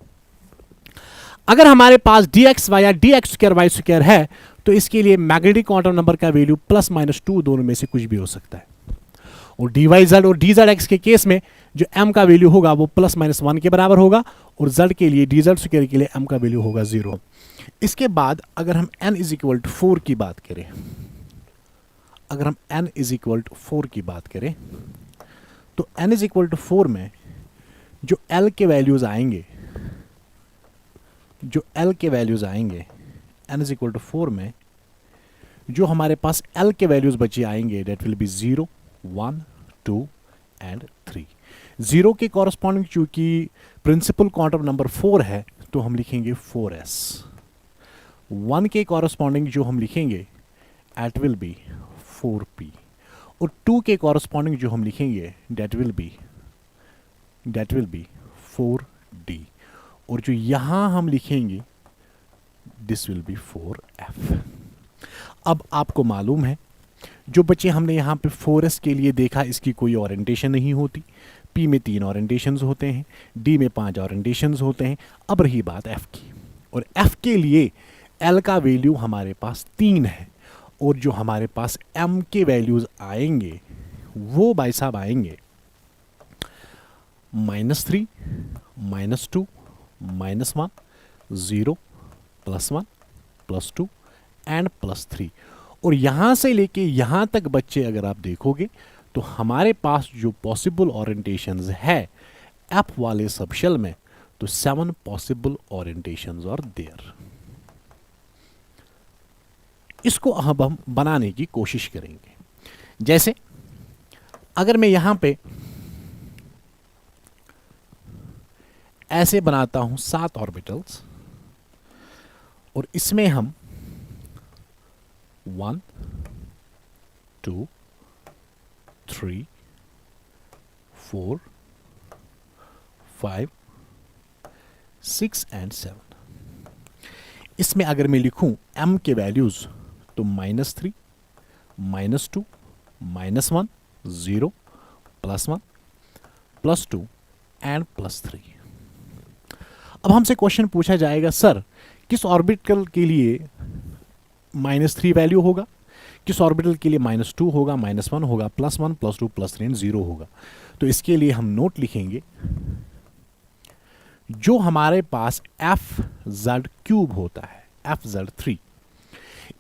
अगर हमारे पास dxy या dx² y² है, तो इसके लिए मैग्नेटिक क्वांटम नंबर का वैल्यू +-2 दोनों में से कुछ भी हो सकता है। और dy z और dz x के केस में जो m का वैल्यू होगा वो प्लस माइनस 1 के बराबर होगा, और z के लिए dz स्क्वायर के लिए m का वैल्यू होगा 0। इसके बाद अगर हम n इज इक्वल टू 4 की बात करें, अगर हम n इज इक्वल टू 4 की बात करें, तो n इज इक्वल टू 4 में जो l के वैल्यूज आएंगे, जो l के वैल्यूज आएंगे, n इज इक्वल टू 4 में जो हमारे पास l के वैल्यूज बचे आएंगे, डेट विल बी 0, 1, 2 एंड 3। 0 के कॉरस्पॉन्डिंग चूंकि प्रिंसिपल क्वांटम नंबर 4 है तो हम लिखेंगे 4s। 1 के कॉरस्पॉन्डिंग जो हम लिखेंगे एट विल बी 4p, और 2 के कॉरस्पॉन्डिंग जो हम लिखेंगे डेट विल बी 4d, और जो यहां हम लिखेंगे दिस विल बी 4f। अब आपको मालूम है जो बच्चे हमने यहाँ पे 4s के लिए देखा, इसकी कोई ओरिएंटेशन नहीं होती। p में 3 ओरिएंटेशंस होते हैं, d में 5 ओरिएंटेशंस होते हैं। अब रही बात f की, और f के लिए l का वैल्यू हमारे पास 3 है, और जो हमारे पास m के वैल्यूज आएंगे वो भाई साहब आएंगे -3, -2, -1, 0, +1, +2 एंड +3। और यहां से लेके यहां तक बच्चे अगर आप देखोगे तो हमारे पास जो पॉसिबल ओरिएंटेशंस है एफ वाले सबशेल में, तो 7 पॉसिबल ओरिएंटेशंस आर देयर। इसको अब हम बनाने की कोशिश करेंगे। जैसे अगर मैं यहां पे ऐसे बनाता हूं 7 ऑर्बिटल्स, और इसमें हम 1, 2, 3, 4, 5, 6 एंड 7। इसमें अगर मैं लिखूं m के वैल्यूज तो -3, -2, -1, 0, +1, +2 एंड +3। अब हमसे क्वेश्चन पूछा जाएगा, सर किस ऑर्बिटल के लिए -3 वैल्यू होगा, किस ऑर्बिटल के लिए -2 होगा, -1 होगा, +1, +2, +3 एंड 0 होगा। तो इसके लिए हम नोट लिखेंगे, जो हमारे पास fz³ होता है, fz3,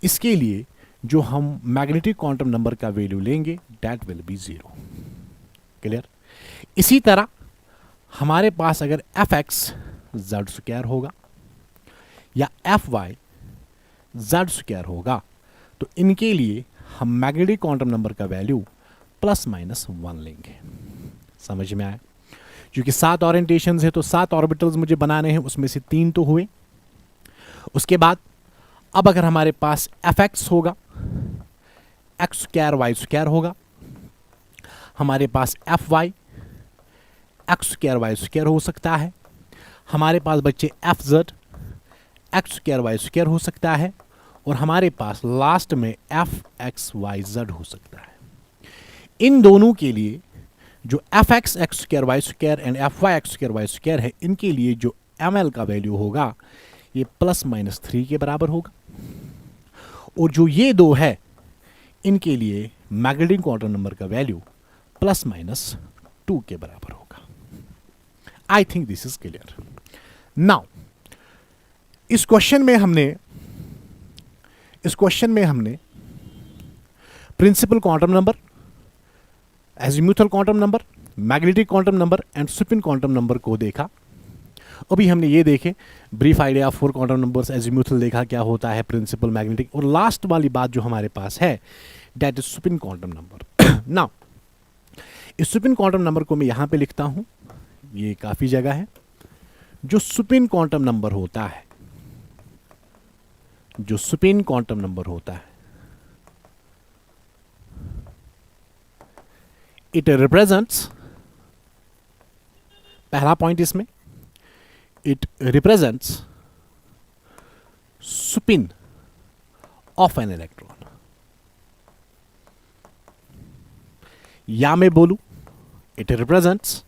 इसके लिए जो हम मैग्नेटिक क्वांटम नंबर का वैल्यू लेंगे दैट विल बी 0। क्लियर? इसी तरह हमारे पास अगर fx² होगा या fy z² होगा, तो इनके लिए हम मैग्नेटिक क्वांटम नंबर का वैल्यू ±1 लेंगे। समझ में आया? क्योंकि 7 ओरिएंटेशंस है तो 7 ऑर्बिटल्स मुझे बनाने हैं, उसमें से 3 तो हुए। उसके बाद अब अगर हमारे पास fx होगा, x² y² होगा, हमारे पास fy x² y² हो सकता है, हमारे पास बच्चे fz x² y² हो सकता है, और हमारे पास लास्ट में fx/yz हो सकता है। इन दोनों के लिए जो fx x² y² and fy x² y² है, इनके लिए जो ml का वैल्यू होगा ये ±3 के बराबर होगा, और जो ये दो है इनके लिए मैग्नेटिक क्वांटम नंबर का वैल्यू ±2 के बराबर होगा। I think this is clear. Now इस क्वेश्चन में हमने principal quantum number, azimuthal quantum number, magnetic quantum number and spin quantum number को देखा। अभी हमने ये देखे brief idea of 4 quantum numbers, azimuthal देखा क्या होता है, प्रिंसिपल, मैग्नेटिक, और लास्ट वाली बात जो हमारे पास है that is Supin quantum number. Now इस सुपिन क्वांटम नंबर को मैं यहां पे लिखता हूं, ये काफी जगह है। जो सुपिन क्वांटम नंबर होता है, जो सुपिन क्वांटम नंबर होता है, इट रिप्रेजेंट्स, पहला पॉइंट इसमें, it represents Supin of an electron. या मैं बोलूं it represents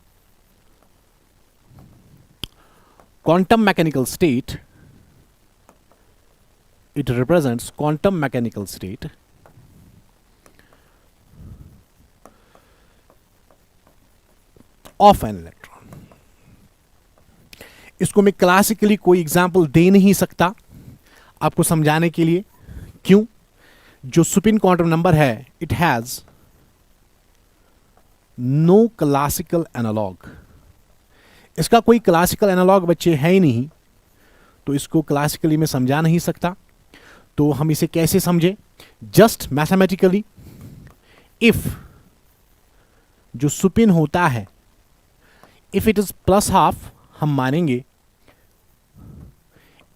quantum mechanical state, it represents quantum mechanical state of an electron. इसको मैं क्लासिकली कोई एग्जाम्पल दे नहीं सकता आपको समझाने के लिए। क्यों? जो सुपिन क्वांटम नंबर है it has no classical analogue. इसका कोई क्लासिकल एनालॉग बच्चे है ही नहीं, तो इसको क्लासिकली मैं समझा नहीं सकता। तो हम इसे कैसे समझे? जस्ट मैथमेटिकली, इफ जो सुपिन होता है if it is plus half, हम मानेंगे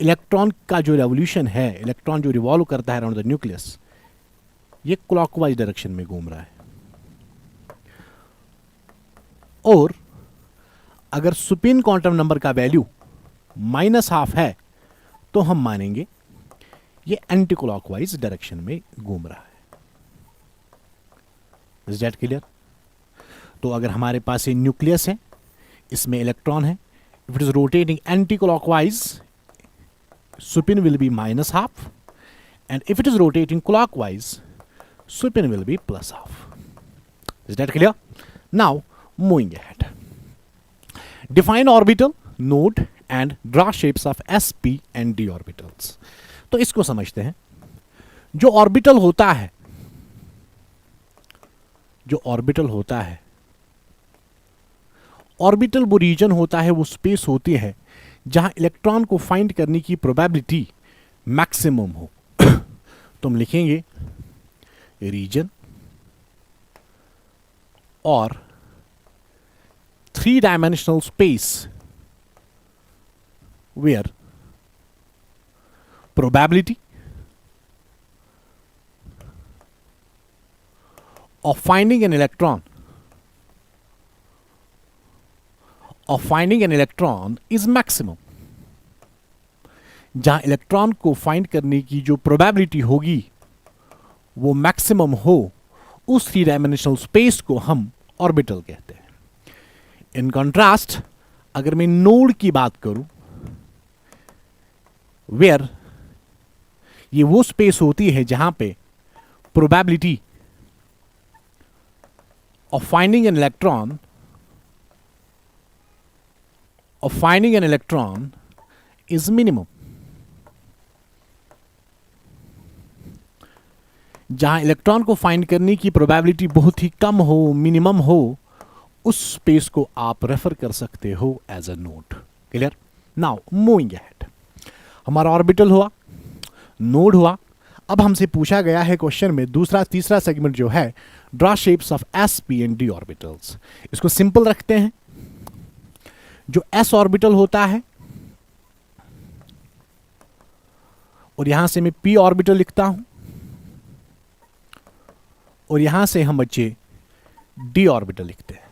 इलेक्ट्रॉन का जो रेवोल्यूशन है, इलेक्ट्रॉन जो रिवॉल्व करता है अराउंड द न्यूक्लियस, ये क्लॉकवाइज डायरेक्शन में घूम रहा है। और अगर सुपिन क्वांटम नंबर का वैल्यू माइनस हाफ है तो हम मानेंगे ये एंटी क्लॉकवाइज डायरेक्शन में घूम रहा है। Is that clear? तो अगर हमारे पास ये न्यूक्लियस है, इसमें इलेक्ट्रॉन है, if it is rotating anti clockwise, Supin will be minus half, and if it is rotating clockwise, Supin will be plus half. Is that clear? Now moving ahead, define orbital, node and draw shapes of sp and d orbitals. तो इसको समझते हैं। जो ऑर्बिटल होता है, जो ऑर्बिटल होता है, ऑर्बिटल वो रीजन होता है, वो स्पेस होती है जहां इलेक्ट्रॉन को फाइंड करने की प्रोबेबिलिटी मैक्सिमम हो। तो हम लिखेंगे रीजन और 3-dimensional space where probability of finding an electron is maximum। जहां इलेक्ट्रॉन को फाइंड करने की जो प्रोबेबिलिटी होगी वो मैक्सिमम हो, उस 3-dimensional स्पेस को हम ऑर्बिटल कहते हैं। इन कॉन्ट्रास्ट अगर मैं नोड की बात करूं, वेयर ये वो स्पेस होती है जहां पे probability of finding an electron is minimum. जहां इलेक्ट्रॉन को फाइंड करने की प्रोबेबिलिटी बहुत ही कम हो, मिनिमम हो, उस स्पेस को आप रेफर कर सकते हो as a node. Clear? Now moving ahead, हमारा ऑर्बिटल हुआ, नोड हुआ। अब हमसे पूछा गया है क्वेश्चन में दूसरा तीसरा सेगमेंट जो है, draw shapes of sp and d orbitals. इसको सिंपल रखते हैं। जो s ऑर्बिटल होता है, और यहां से मैं p ऑर्बिटल लिखता हूं, और यहां से हम बच्चे d ऑर्बिटल लिखते हैं।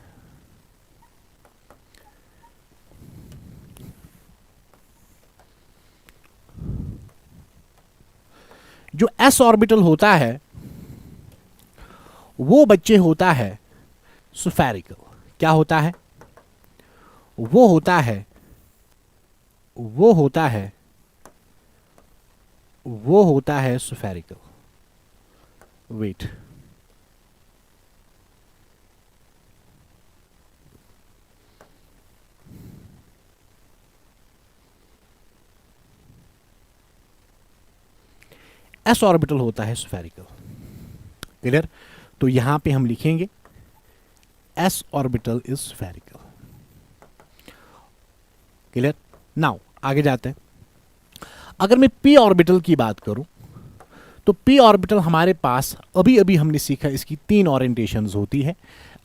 जो s ऑर्बिटल होता है वो बच्चे होता है स्फेरिकल। क्या होता है? वो होता है स्फेरिकल। वेट, s ऑर्बिटल होता है स्फेरिकल। क्लियर? तो यहां पे हम लिखेंगे s orbital is spherical. Clear? Now आगे जाते हैं। अगर मैं p ऑर्बिटल की बात करूं तो p ऑर्बिटल हमारे पास अभी अभी हमने सीखा, इसकी 3 ओरिएंटेशंस होती है,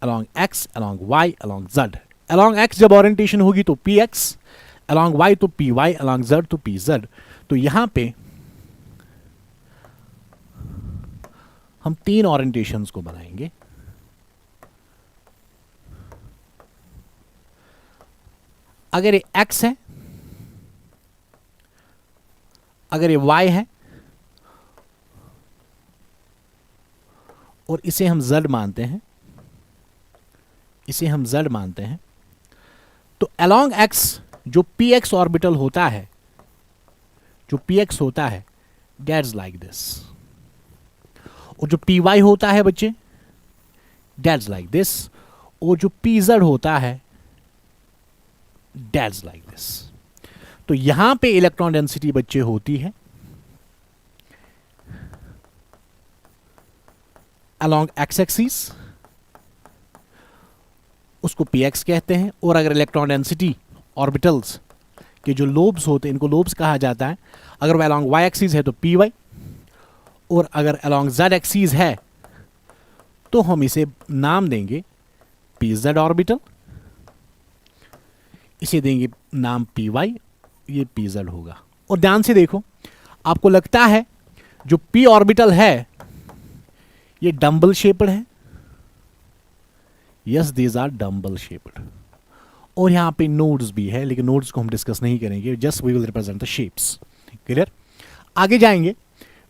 along x, along y, along z। Along x जब ओरिएंटेशन होगी तो px, अलोंग y तो py, अलोंग z तो pz। तो यहां पे हम 3 ओरिएंटेशंस को बनाएंगे। अगर ये x है, अगर ये y है, और इसे हम z मानते हैं, तो अलोंग x जो px ऑर्बिटल होता है, गेट्स लाइक दिस। और जो py होता है बच्चे, गेट्स लाइक दिस। और जो pz होता है दैट्स लाइक दिस। तो यहां पे इलेक्ट्रॉन डेंसिटी बच्चे होती है अलोंग एक्स एक्सिस, उसको px कहते हैं। और अगर इलेक्ट्रॉन डेंसिटी ऑर्बिटल्स के जो लोब्स होते हैं, इनको लोब्स कहा जाता है, अगर वह अलोंग y एक्सिस है तो py, और अगर अलोंग z एक्सिस है तो हम इसे नाम देंगे pz ऑर्बिटल, इसे देंगे नाम py, ये pz होगा। और ध्यान से देखो, आपको लगता है जो p ऑर्बिटल है ये डम्बल शेप्ड है, yes these are dumbbell shaped. और यहां पे नोड्स भी है, लेकिन नोड्स को हम डिस्कस नहीं करेंगे, just we will represent the shapes. Clear? आगे जाएंगे।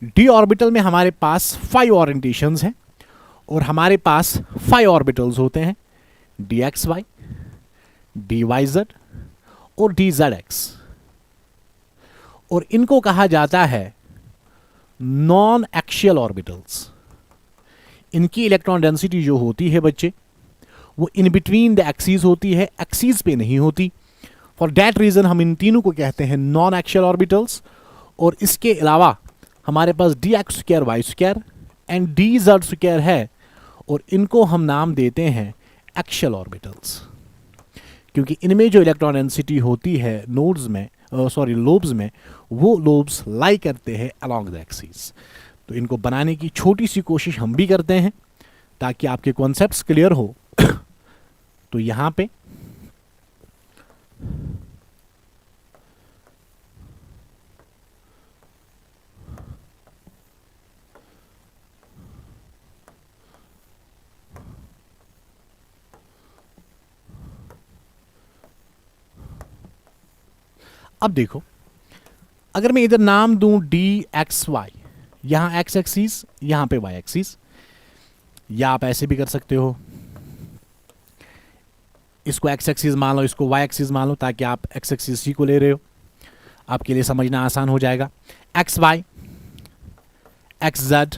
डी ऑर्बिटल में हमारे पास 5 ओरिएंटेशंस हैं और हमारे पास 5 ऑर्बिटल्स होते हैं, D X Y, D Y Z और डी जेड एक्स। और इनको कहा जाता है नॉन एक्सियल ऑर्बिटल्स। इनकी इलेक्ट्रॉन डेंसिटी जो होती है बच्चे, वो इन बिटवीन द एक्सीज होती है, एक्सीज पे नहीं होती। फॉर दैट रीजन हम इन तीनों को कहते हैं नॉन एक्सियल ऑर्बिटल्स। और इसके अलावा हमारे पास d x square Y square and d z square है, और इनको हम नाम देते हैं एक्सियल ऑर्बिटल्स, क्योंकि इनमें जो इलेक्ट्रॉन डेंसिटी होती है नोड्स में, लोब्स में, वो लोब्स लाई करते हैं अलोंग द एक्सिस। तो इनको बनाने की छोटी सी कोशिश हम भी करते हैं ताकि आपके कॉन्सेप्ट्स क्लियर हो। तो यहां पे अब देखो, अगर मैं इधर नाम दूं डी एक्स वाई, यहां एक्स एक्सिस, यहां पे वाई एक्सिस, या आप ऐसे भी कर सकते हो, इसको एक्स एक्सिस मान लो, इसको वाई एक्सिस मान लो, ताकि आप एक्स एक्सिस सी को ले रहे हो, आपके लिए समझना आसान हो जाएगा। X Y, X Z,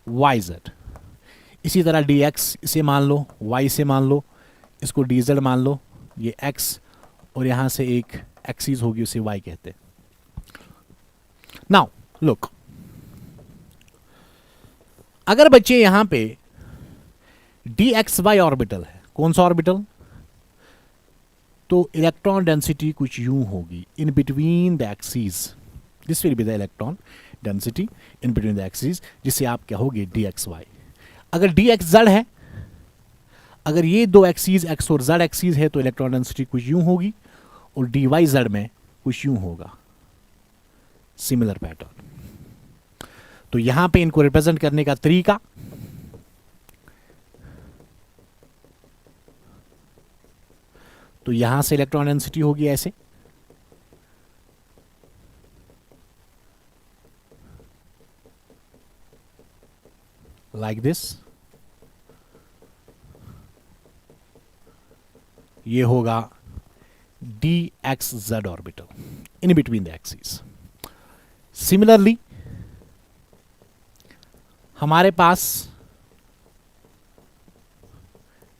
Y Z. इसी तरह डी एक्स इसे मान लो, वाई से मान लो, इसको डी जेड मान लो, ये एक्स, और यहां से एक एक्सिस होगी उसे वाई कहते हैं। नाउ लुक, अगर बच्चे यहां पे डी एक्स वाई ऑर्बिटल है, कौन सा ऑर्बिटल, तो इलेक्ट्रॉन डेंसिटी कुछ यूं होगी इन between the axis, this will be the electron density in between the axis, जिसे आप कहोगे डी एक्स वाई। अगर डी एक्स जेड है, अगर ये दो एक्सिस एक्स और जेड एक्सिस है, तो इलेक्ट्रॉन डेंसिटी कुछ यूं होगी, और डी वाई जेड में कुछ यूं होगा, सिमिलर पैटर्न। तो यहां पे इनको रिप्रेजेंट करने का तरीका, तो यहां से इलेक्ट्रॉन डेंसिटी होगी ऐसे, लाइक दिस, ये होगा D X Z orbital in between the axis. Similarly हमारे पास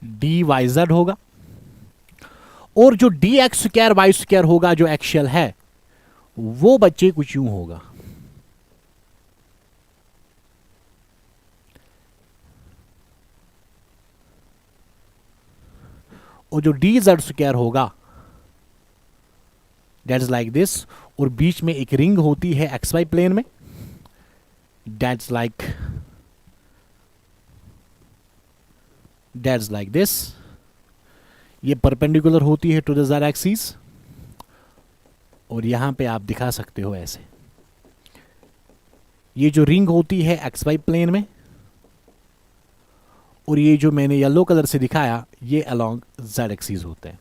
डी वाई जेड होगा, और जो D x square Y square होगा जो एक्सियल है, वो बच्चे कुछ यूं होगा, और जो डी जेड स्क्वायर होगा दैट इज लाइक दिस, और बीच में एक रिंग होती है एक्स वाई प्लेन में, दैट्स लाइक दिस, ये परपेंडिकुलर होती है टू द जेड एक्सिस, और यहां पे आप दिखा सकते हो ऐसे, ये जो रिंग होती है एक्स वाई प्लेन में, और ये जो मैंने येलो कलर से दिखाया ये अलोंग जेड एक्सिस होते हैं।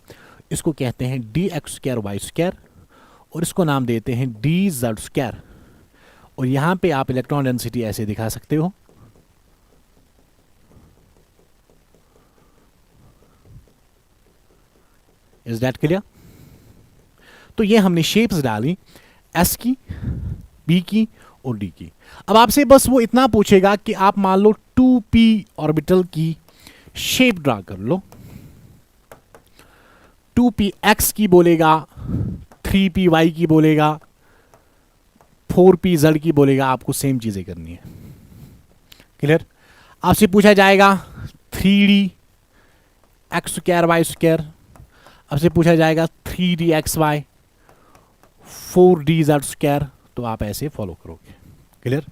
इसको कहते हैं D x square Y square, और इसको नाम देते हैं डी जेड स्क्वायर। और यहां पे आप इलेक्ट्रॉन डेंसिटी ऐसे दिखा सकते हो, इज दैट क्लियर? तो ये हमने शेप्स डाली, एस की, बी की और डी की। अब आपसे बस वो इतना पूछेगा कि आप मान लो 2p ऑर्बिटल की शेप ड्रा कर लो, 2p(x) की बोलेगा, 3p(y) की बोलेगा, 4p(z) की बोलेगा, आपको सेम चीजें करनी है। क्लियर? आपसे पूछा जाएगा 3d x² y², आपसे पूछा जाएगा 3d xy, 4d z², तो आप ऐसे फॉलो करोगे। क्लियर?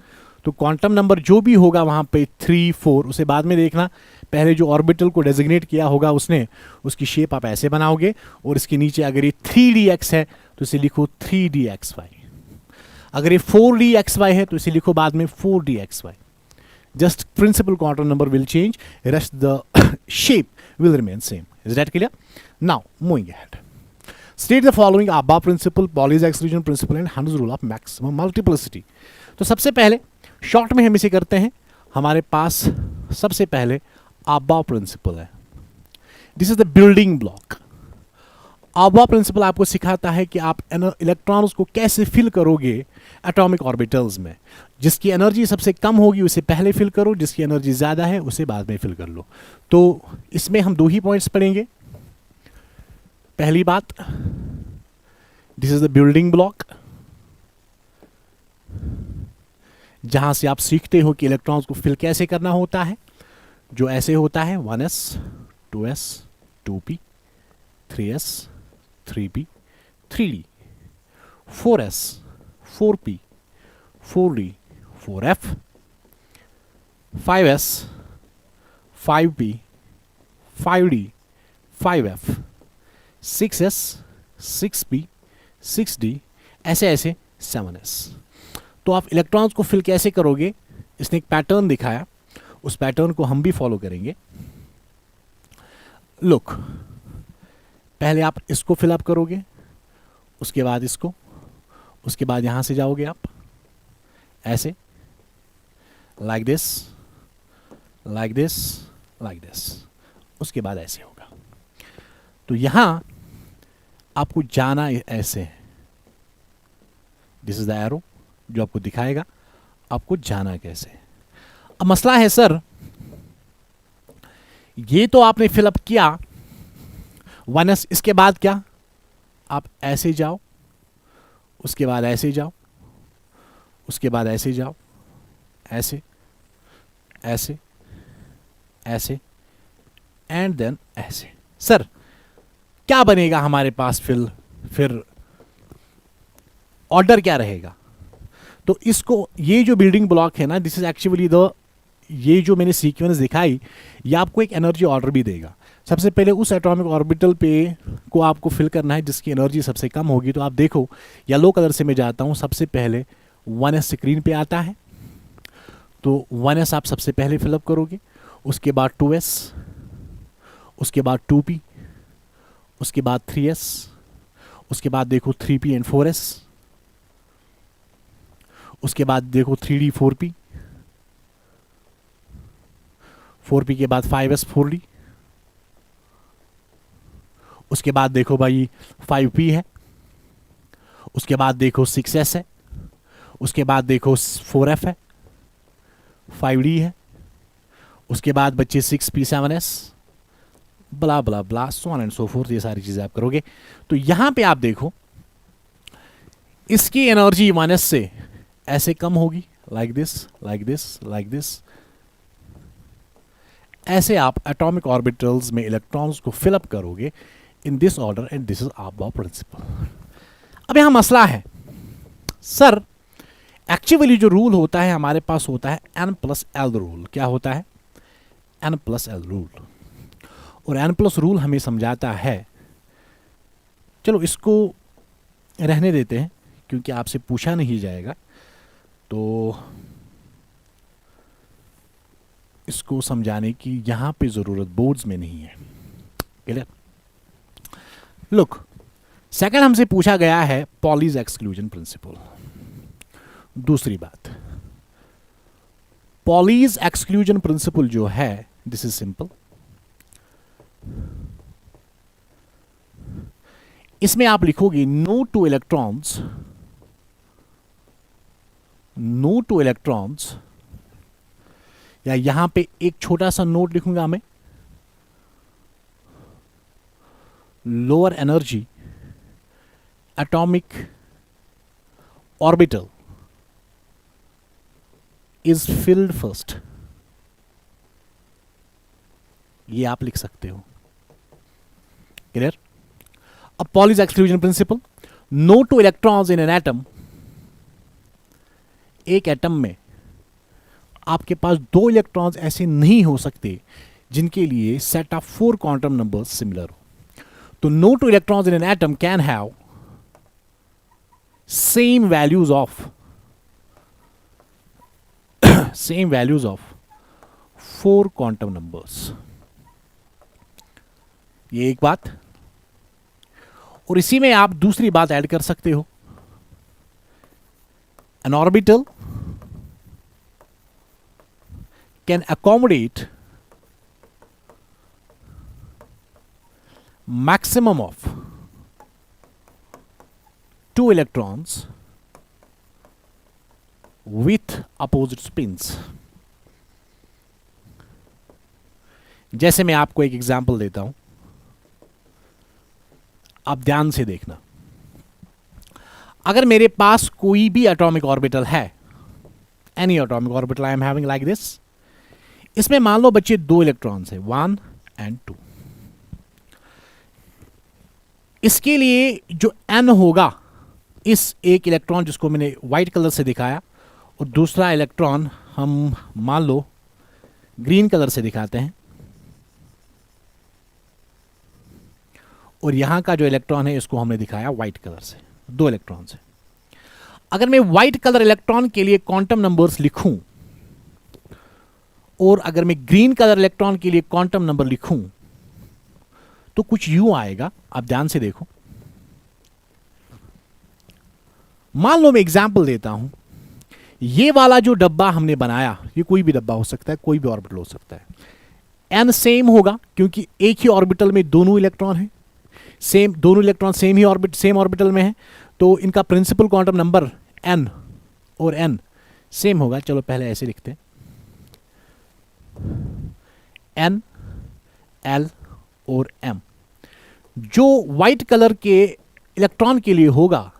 तो क्वांटम नंबर जो भी होगा वहां पे 3, 4, उसे बाद में देखना, पहले जो ऑर्बिटल को डेजिग्नेट किया होगा उसने, उसकी शेप आप ऐसे बनाओगे, और इसके नीचे अगर ये 3dx है तो इसे लिखो 3dxy, अगर ये 4dxy है तो इसे लिखो बाद में 4dxy। Just principal quantum number will change, rest the shape will remain same. Is that clear? Now, moving ahead. State the following above principle, Pauli's exclusion principle and Hund's rule of maximum multiplicity. तो सबसे पहले शॉर्ट में हम इसे करते हैं। हमारे पास सबसे पहले above प्रिंसिपल है। This is the building block. above principal आपको सिखाता है कि आप इलेक्ट्रॉन्स को कैसे फिल करोगे एटॉमिक ऑर्बिटल्स में। जिसकी एनर्जी सबसे कम होगी उसे पहले फिल करो, जिसकी एनर्जी ज़्यादा है उसे बाद में फिल कर लो। तो इसमें हम 2 ही पॉइंट्स पढ़ेंगे। पहली बात, this is the building block, जहां से आप सीखते हो कि इलेक्ट्रॉन्स को फिल कैसे करना होता है, जो ऐसे होता है 1s 2s 2p 3s 3p 3d 4s 4p 4d 4f 5s 5p 5d 5f 6s 6p 6d ऐसे ऐसे 7s। तो आप इलेक्ट्रॉन्स को फिल कैसे करोगे, इसने एक पैटर्न दिखाया, उस पैटर्न को हम भी फॉलो करेंगे। लुक, पहले आप इसको फिलअप करोगे, उसके बाद इसको, उसके बाद यहां से जाओगे आप ऐसे, like this like this like this, उसके बाद ऐसे होगा। तो यहां आपको जाना ऐसे है, दिस इज द एरो जो आपको दिखाएगा आपको जाना कैसे। अब मसला है सर, ये तो आपने फिलअप किया 1s, इसके बाद क्या, आप ऐसे जाओ, उसके बाद ऐसे जाओ, उसके बाद ऐसे जाओ, ऐसे ऐसे ऐसे एंड देन ऐसे। सर क्या बनेगा हमारे पास फिर ऑर्डर क्या रहेगा? तो इसको, ये जो बिल्डिंग ब्लॉक है ना, दिस इज एक्चुअली द, ये जो मैंने सीक्वेंस दिखाई, ये आपको एक एनर्जी ऑर्डर भी देगा। सबसे पहले उस एटॉमिक ऑर्बिटल पे को आपको फिल करना है जिसकी एनर्जी सबसे कम होगी। तो आप देखो येलो कलर से मैं जाता हूँ, सबसे पहले 1s स्क्रीन पे आता है, तो 1s आप सबसे पहले फिलअप करोगे, उसके बाद 2s, उसके बाद 2p, उसके बाद 3s, उसके बाद देखो 3p एंड 4s, उसके बाद देखो 3d 4p, 4p के बाद 5s 4d, उसके बाद देखो भाई 5p है, उसके बाद देखो 6s है, उसके बाद देखो 4f है, 5d है, उसके बाद बच्चे 6p 7s, blah blah blah, so on and so fourth, ये सारी चीजें आप करोगे। तो यहां पे आप देखो इसकी एनर्जी 1s से ऐसे कम होगी, like this like this like this. ऐसे आप एटॉमिक ऑर्बिटल्स में इलेक्ट्रॉन्स को फिलअप करोगे in this order and this is aufbau principle. अब यहां मसला है, सर एक्चुअली जो रूल होता है हमारे पास होता है n+l रूल। क्या होता है? n+l rule. और n+ रूल हमें समझाता है, चलो इसको रहने देते हैं क्योंकि आपसे पूछा नहीं जाएगा, तो इसको समझाने की यहां पे जरूरत बोर्ड्स में नहीं है। क्लियर? लुक, सेकंड हमसे पूछा गया है पॉलीज एक्सक्लूजन प्रिंसिपल। दूसरी बात, पॉलीज एक्सक्लूजन प्रिंसिपल जो है, दिस इज सिंपल। इसमें आप लिखोगे no two electrons, no two electrons, या यहां पे एक छोटा सा नोट लिखूंगा मैं, lower energy atomic orbital is filled first. ये आप लिख सकते हो. Clear? अब Pauli's exclusion principle. No two electrons in an atom. एक एटम में आपके पास दो इलेक्ट्रॉन्स ऐसे नहीं हो सकते जिनके लिए set of 4 quantum numbers similar हो. तो no two electrons in an atom can have same values of 4 quantum numbers. ये एक बात. और इसी में आप दूसरी बात ऐड कर सकते हो. An orbital can accommodate maximum of 2 electrons with opposite spins. जैसे मैं आपको एक एग्जांपल देता हूं, आप ध्यान से देखना. अगर मेरे पास कोई भी एटॉमिक ऑर्बिटल है, any atomic orbital I am having like this, इसमें मान लो बच्चे 2 इलेक्ट्रॉन्स है 1 and 2. इसके लिए जो n होगा, इस एक इलेक्ट्रॉन जिसको मैंने व्हाइट कलर से दिखाया और दूसरा इलेक्ट्रॉन हम मान लो ग्रीन कलर से दिखाते हैं, और यहां का जो इलेक्ट्रॉन है इसको हमने दिखाया व्हाइट कलर से. 2 इलेक्ट्रॉन से. अगर मैं व्हाइट कलर इलेक्ट्रॉन के लिए क्वांटम नंबर्स लिखूं और अगर मैं ग्रीन कलर इलेक्ट्रॉन के लिए क्वांटम नंबर लिखूं तो कुछ यूं आएगा. आप ध्यान से देखो. मान लो मैं एग्जांपल देता हूं, ये वाला जो डब्बा हमने बनाया, ये कोई भी डब्बा हो सकता है, कोई भी ऑर्बिटल हो सकता है. n सेम होगा क्योंकि एक ही ऑर्बिटल में दोनों इलेक्ट्रॉन हैं. दोनों इलेक्ट्रॉन सेम ऑर्बिटल में है, तो इनका प्रिंसिपल क्वांटम नंबर n और n सेम होगा. चलो पहले ऐसे लिखते हैं, n, l और m. जो व्हाइट कलर के इलेक्ट्रॉन के लिए होगा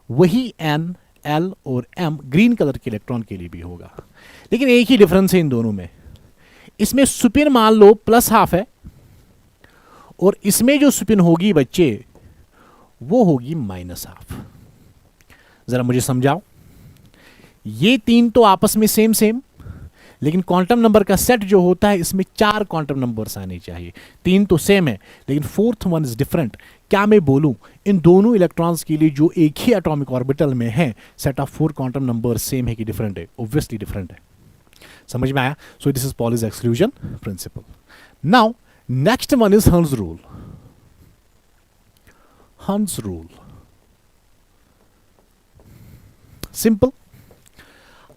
वही n, l और m ग्रीन कलर के इलेक्ट्रॉन के लिए भी होगा. लेकिन एक ही डिफरेंस है इन दोनों में. इसमें स्पिन मान लो +½ है और इसमें जो स्पिन होगी बच्चे वो होगी -½ जरा मुझे समझाओ. ये 3 तो आपस में सेम, लेकिन क्वांटम नंबर का सेट जो होता है इसमें 4 क्वांटम नंबर्स आने चाहिए. 3 तो सेम है लेकिन 4th वन इज डिफरेंट. क्या मैं बोलूं, इन दोनों इलेक्ट्रॉन्स के लिए जो एक ही एटॉमिक ऑर्बिटल में है, set of 4 quantum number same है कि डिफरेंट है? ऑब्वियसली डिफरेंट है. समझ में आया? So this is Pauli's exclusion principle. Now next one is Hund's rule. Hund's rule simple.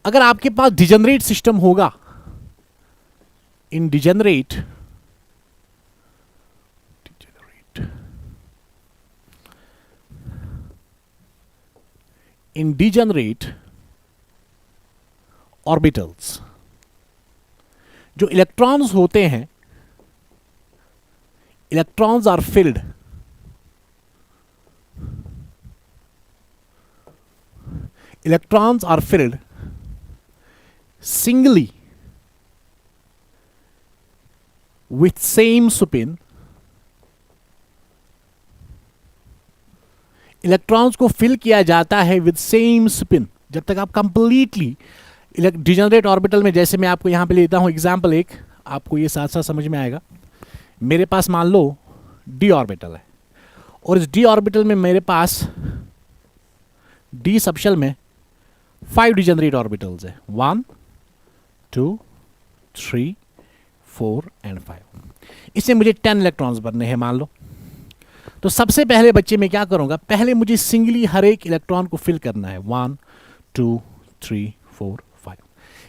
अगर आपके पास डिजेनरेट सिस्टम होगा, इन डिजेनरेट ऑर्बिटल्स, जो इलेक्ट्रॉन्स होते हैं, electrons are filled singly with same spin. Electrons को फिल किया जाता है विद सेम स्पिन जब तक आप कंप्लीटली डिजेनरेट ऑर्बिटल में. जैसे मैं आपको यहां पे लेता हूं एग्जांपल एक, आपको ये साथ साथ समझ में आएगा. मेरे पास मान लो d ऑर्बिटल है और इस d ऑर्बिटल में मेरे पास d सबशेल में 5 डिजेनरेट ऑर्बिटल्स है. 1, 2, 3, 4 and 5. इससे मुझे 10 इलेक्ट्रॉन्स बनने हैं मान लो. तो सबसे पहले बच्चे मैं क्या करूंगा, पहले मुझे सिंगली हर एक इलेक्ट्रॉन को फिल करना है. 1, 2, 3, 4, 5.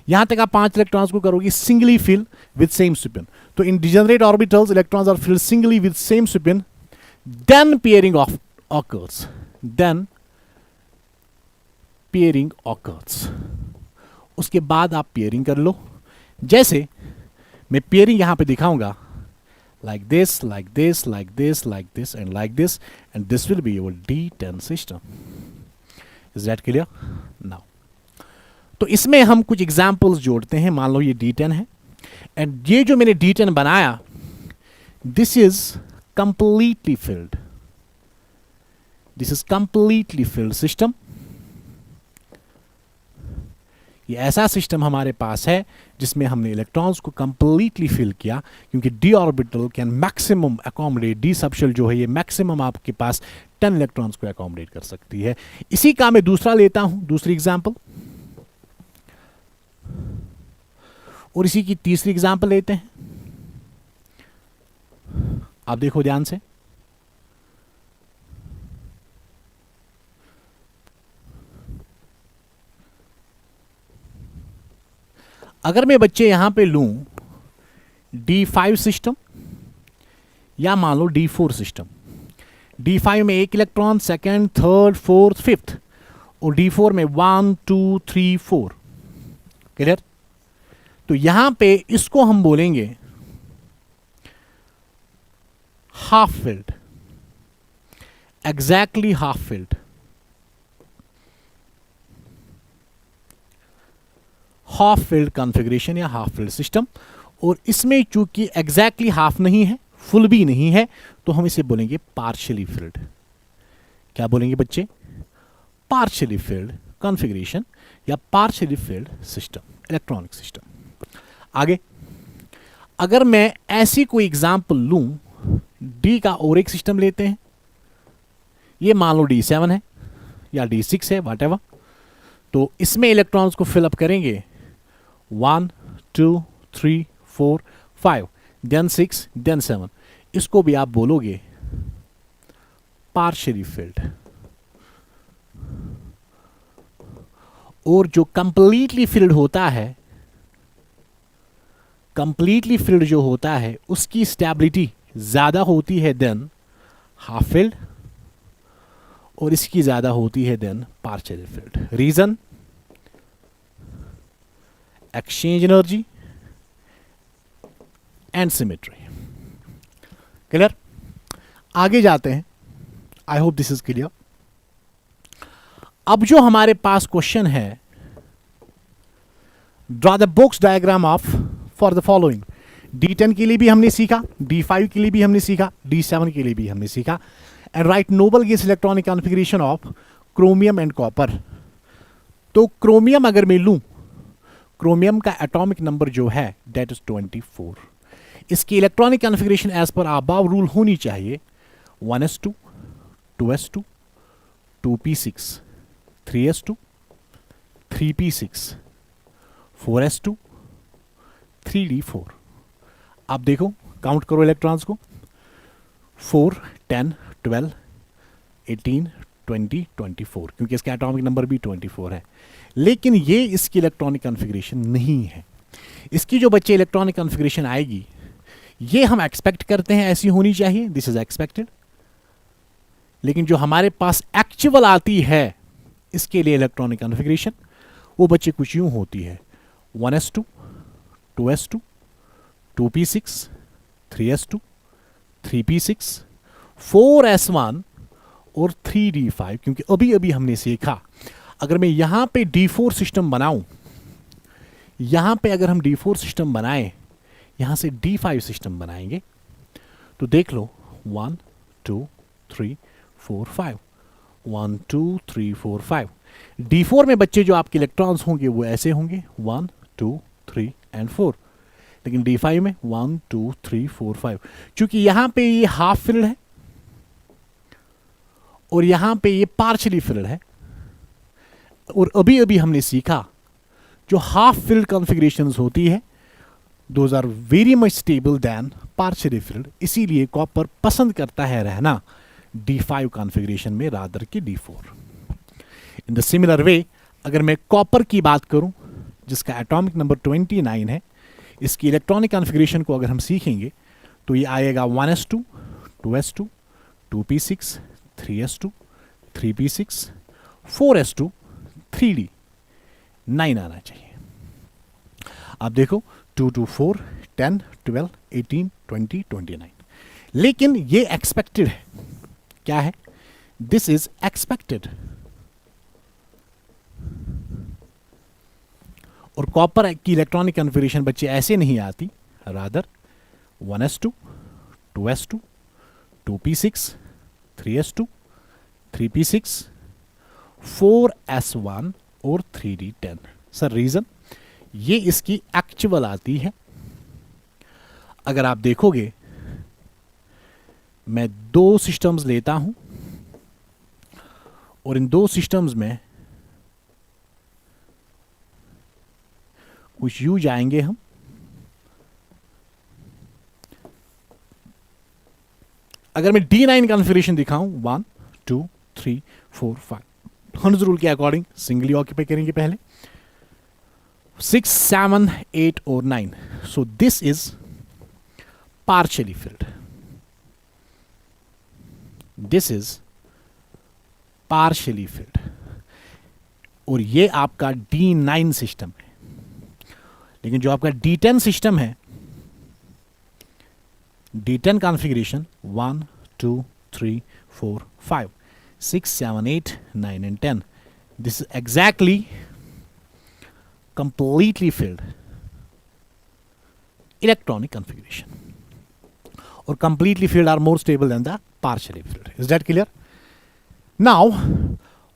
यहां तक आप 5 इलेक्ट्रॉन्स को करोगे singly fill with same spin. तो in degenerate orbitals electrons are filled singly with same spin. Then pairing occurs. Pairing occurs. उसके बाद आप पेयरिंग कर लो. जैसे मैं पेयरिंग यहां पे दिखाऊंगा. like this, like this, like this, like this, and this will be your D10 system. Is that clear? Now, तो इसमें हम कुछ एग्जाम्पल्स जोड़ते हैं. मान लो ये D10 है, एंड ये जो मैंने D10 बनाया, this is completely filled. This is completely filled system. ये ऐसा सिस्टम हमारे पास है जिसमें हमने इलेक्ट्रॉन्स को कंप्लीटली फिल किया, क्योंकि D orbital can maximum accommodate, D subshell जो है ये मैक्सिमम आपके पास 10 इलेक्ट्रॉन्स को अकोमोडेट कर सकती है. इसी का मैं दूसरा लेता हूं, दूसरी एग्जांपल, और इसी की तीसरी एग्जांपल लेते हैं. आप देखो ध्यान से. अगर मैं बच्चे यहां पे लूं D5 सिस्टम या मान लो D4 सिस्टम. D5 में 1 electron, second, third, fourth, fifth, और D4 में 1 2 3 4. क्लियर? तो यहां पे इसको हम बोलेंगे half filled, exactly half filled. Half filled configuration या हाफ फिल्ड सिस्टम. और इसमें चूंकि एग्जैक्टली हाफ नहीं है, फुल भी नहीं है, तो हम इसे बोलेंगे पार्शियली फिल्ड. क्या बोलेंगे बच्चे? पार्शियली फिल्ड कॉन्फ़िगरेशन या partially field system, electronic system. आगे, अगर मैं ऐसी कोई एग्जांपल लूं, डी का और एक सिस्टम लेते हैं. ये मान लो D7 है या D6 है, व्हाटएवर. तो इसमें इलेक्ट्रॉन्स को फिल अप करेंगे 1 2 3 4 5, देन 6, देन 7. इसको भी आप बोलोगे पार्शियली फिल्ड. और जो कंप्लीटली फिल्ड होता है, कंप्लीटली फिल्ड जो होता है उसकी स्टेबिलिटी ज्यादा होती है देन हाफ फिल्ड, और इसकी ज्यादा होती है than partially filled. Reason? Exchange energy and symmetry. Clear? आगे जाते हैं. I hope this is clear. अब जो हमारे पास क्वेश्चन है, draw the box diagram of for the following. D10 के लिए भी हमने सीखा, D5 के लिए भी हमने सीखा, D7 के लिए भी हमने सीखा. And right noble gas electronic configuration of chromium and copper. तो क्रोमियम अगर मैं लूं, क्रोमियम का एटॉमिक नंबर जो है दैट इज 24. इसकी electronic configuration as per aufbau rule होनी चाहिए 1s2 2s2 2p6 3s2 3p6 4s2 3d4. आप देखो, काउंट करो इलेक्ट्रॉन्स को. 4 10 12 18 20 24, क्योंकि इसका एटॉमिक नंबर भी 24 है. लेकिन ये इसकी इलेक्ट्रॉनिक कॉन्फ़िगरेशन नहीं है. इसकी जो बच्चे इलेक्ट्रॉनिक कॉन्फ़िगरेशन आएगी, ये हम एक्सपेक्ट करते हैं ऐसी होनी चाहिए, दिस इज एक्सपेक्टेड. लेकिन जो हमारे पास एक्चुअल आती है इसके लिए इलेक्ट्रॉनिक कॉन्फ़िगरेशन, वो बच्चे कुछ यूं होती है 1s2 2s2 2p6 3s2 3p6 4s1 और 3d5. क्योंकि अभी अभी हमने सीखा, अगर मैं यहां पे D4 सिस्टम बनाऊं, यहां पे अगर हम D4 सिस्टम बनाएं, यहां से D5 सिस्टम बनाएंगे, तो देख लो 1 2 3 4 5 1 2 3 4 5. D4 में बच्चे जो आपके इलेक्ट्रॉन्स होंगे वो ऐसे होंगे 1 2 3 एंड 4. लेकिन D5 में 1 2 3 4 5. चूंकि यहां पे ये हाफ फिल्ड है और यहां पे ये पार्शियली फिल्ड है, और अभी अभी हमने सीखा जो हाफ फिल्ड कॉन्फ़िगरेशंस होती है those are very much stable than partially filled. इसीलिए कॉपर पसंद करता है रहना D5 कॉन्फ़िगरेशन में रादर के D4. In the similar way, अगर मैं कॉपर की बात करूं जिसका एटॉमिक नंबर 29 है, इसकी इलेक्ट्रॉनिक कॉन्फ़िगरेशन को अगर हम सीखेंगे तो ये आएगा 1s2 2s2 2p6 3s2 3p6 4s2 3d9 आना चाहिए. आप देखो 2 to 4, 10, 12, 18, 20, 29। लेकिन ये एक्सपेक्टेड है। क्या है? This is expected. और कॉपर की इलेक्ट्रॉनिक कन्फिगरेशन बच्चे ऐसे नहीं आती, rather 1s2, 2s2, 2p6, 3s2, 3p6, 4s1 और 3d10। सर रीजन, ये इसकी एक्चुअल आती है। अगर आप देखोगे, मैं दो सिस्टम्स लेता हूं और इन दो सिस्टम्स में कुछ यूज आएंगे हम। अगर मैं D9 कॉन्फ़िगरेशन दिखाऊं, 1, 2, 3, 4, 5, हर्ट्ज रूल के अकॉर्डिंग सिंगली ऑक्यूपाई करेंगे पहले, 6, 7, 8 और 9। सो this is partially field. This is partially field और ये आपका D9 सिस्टम है। लेकिन जो आपका D10 सिस्टम है, D10 configuration 1, 2, 3, 4, 5, 6, 7, 8, 9 and 10, this is exactly completely filled electronic configuration, or completely filled are more stable than the partially filled. Is that clear? Now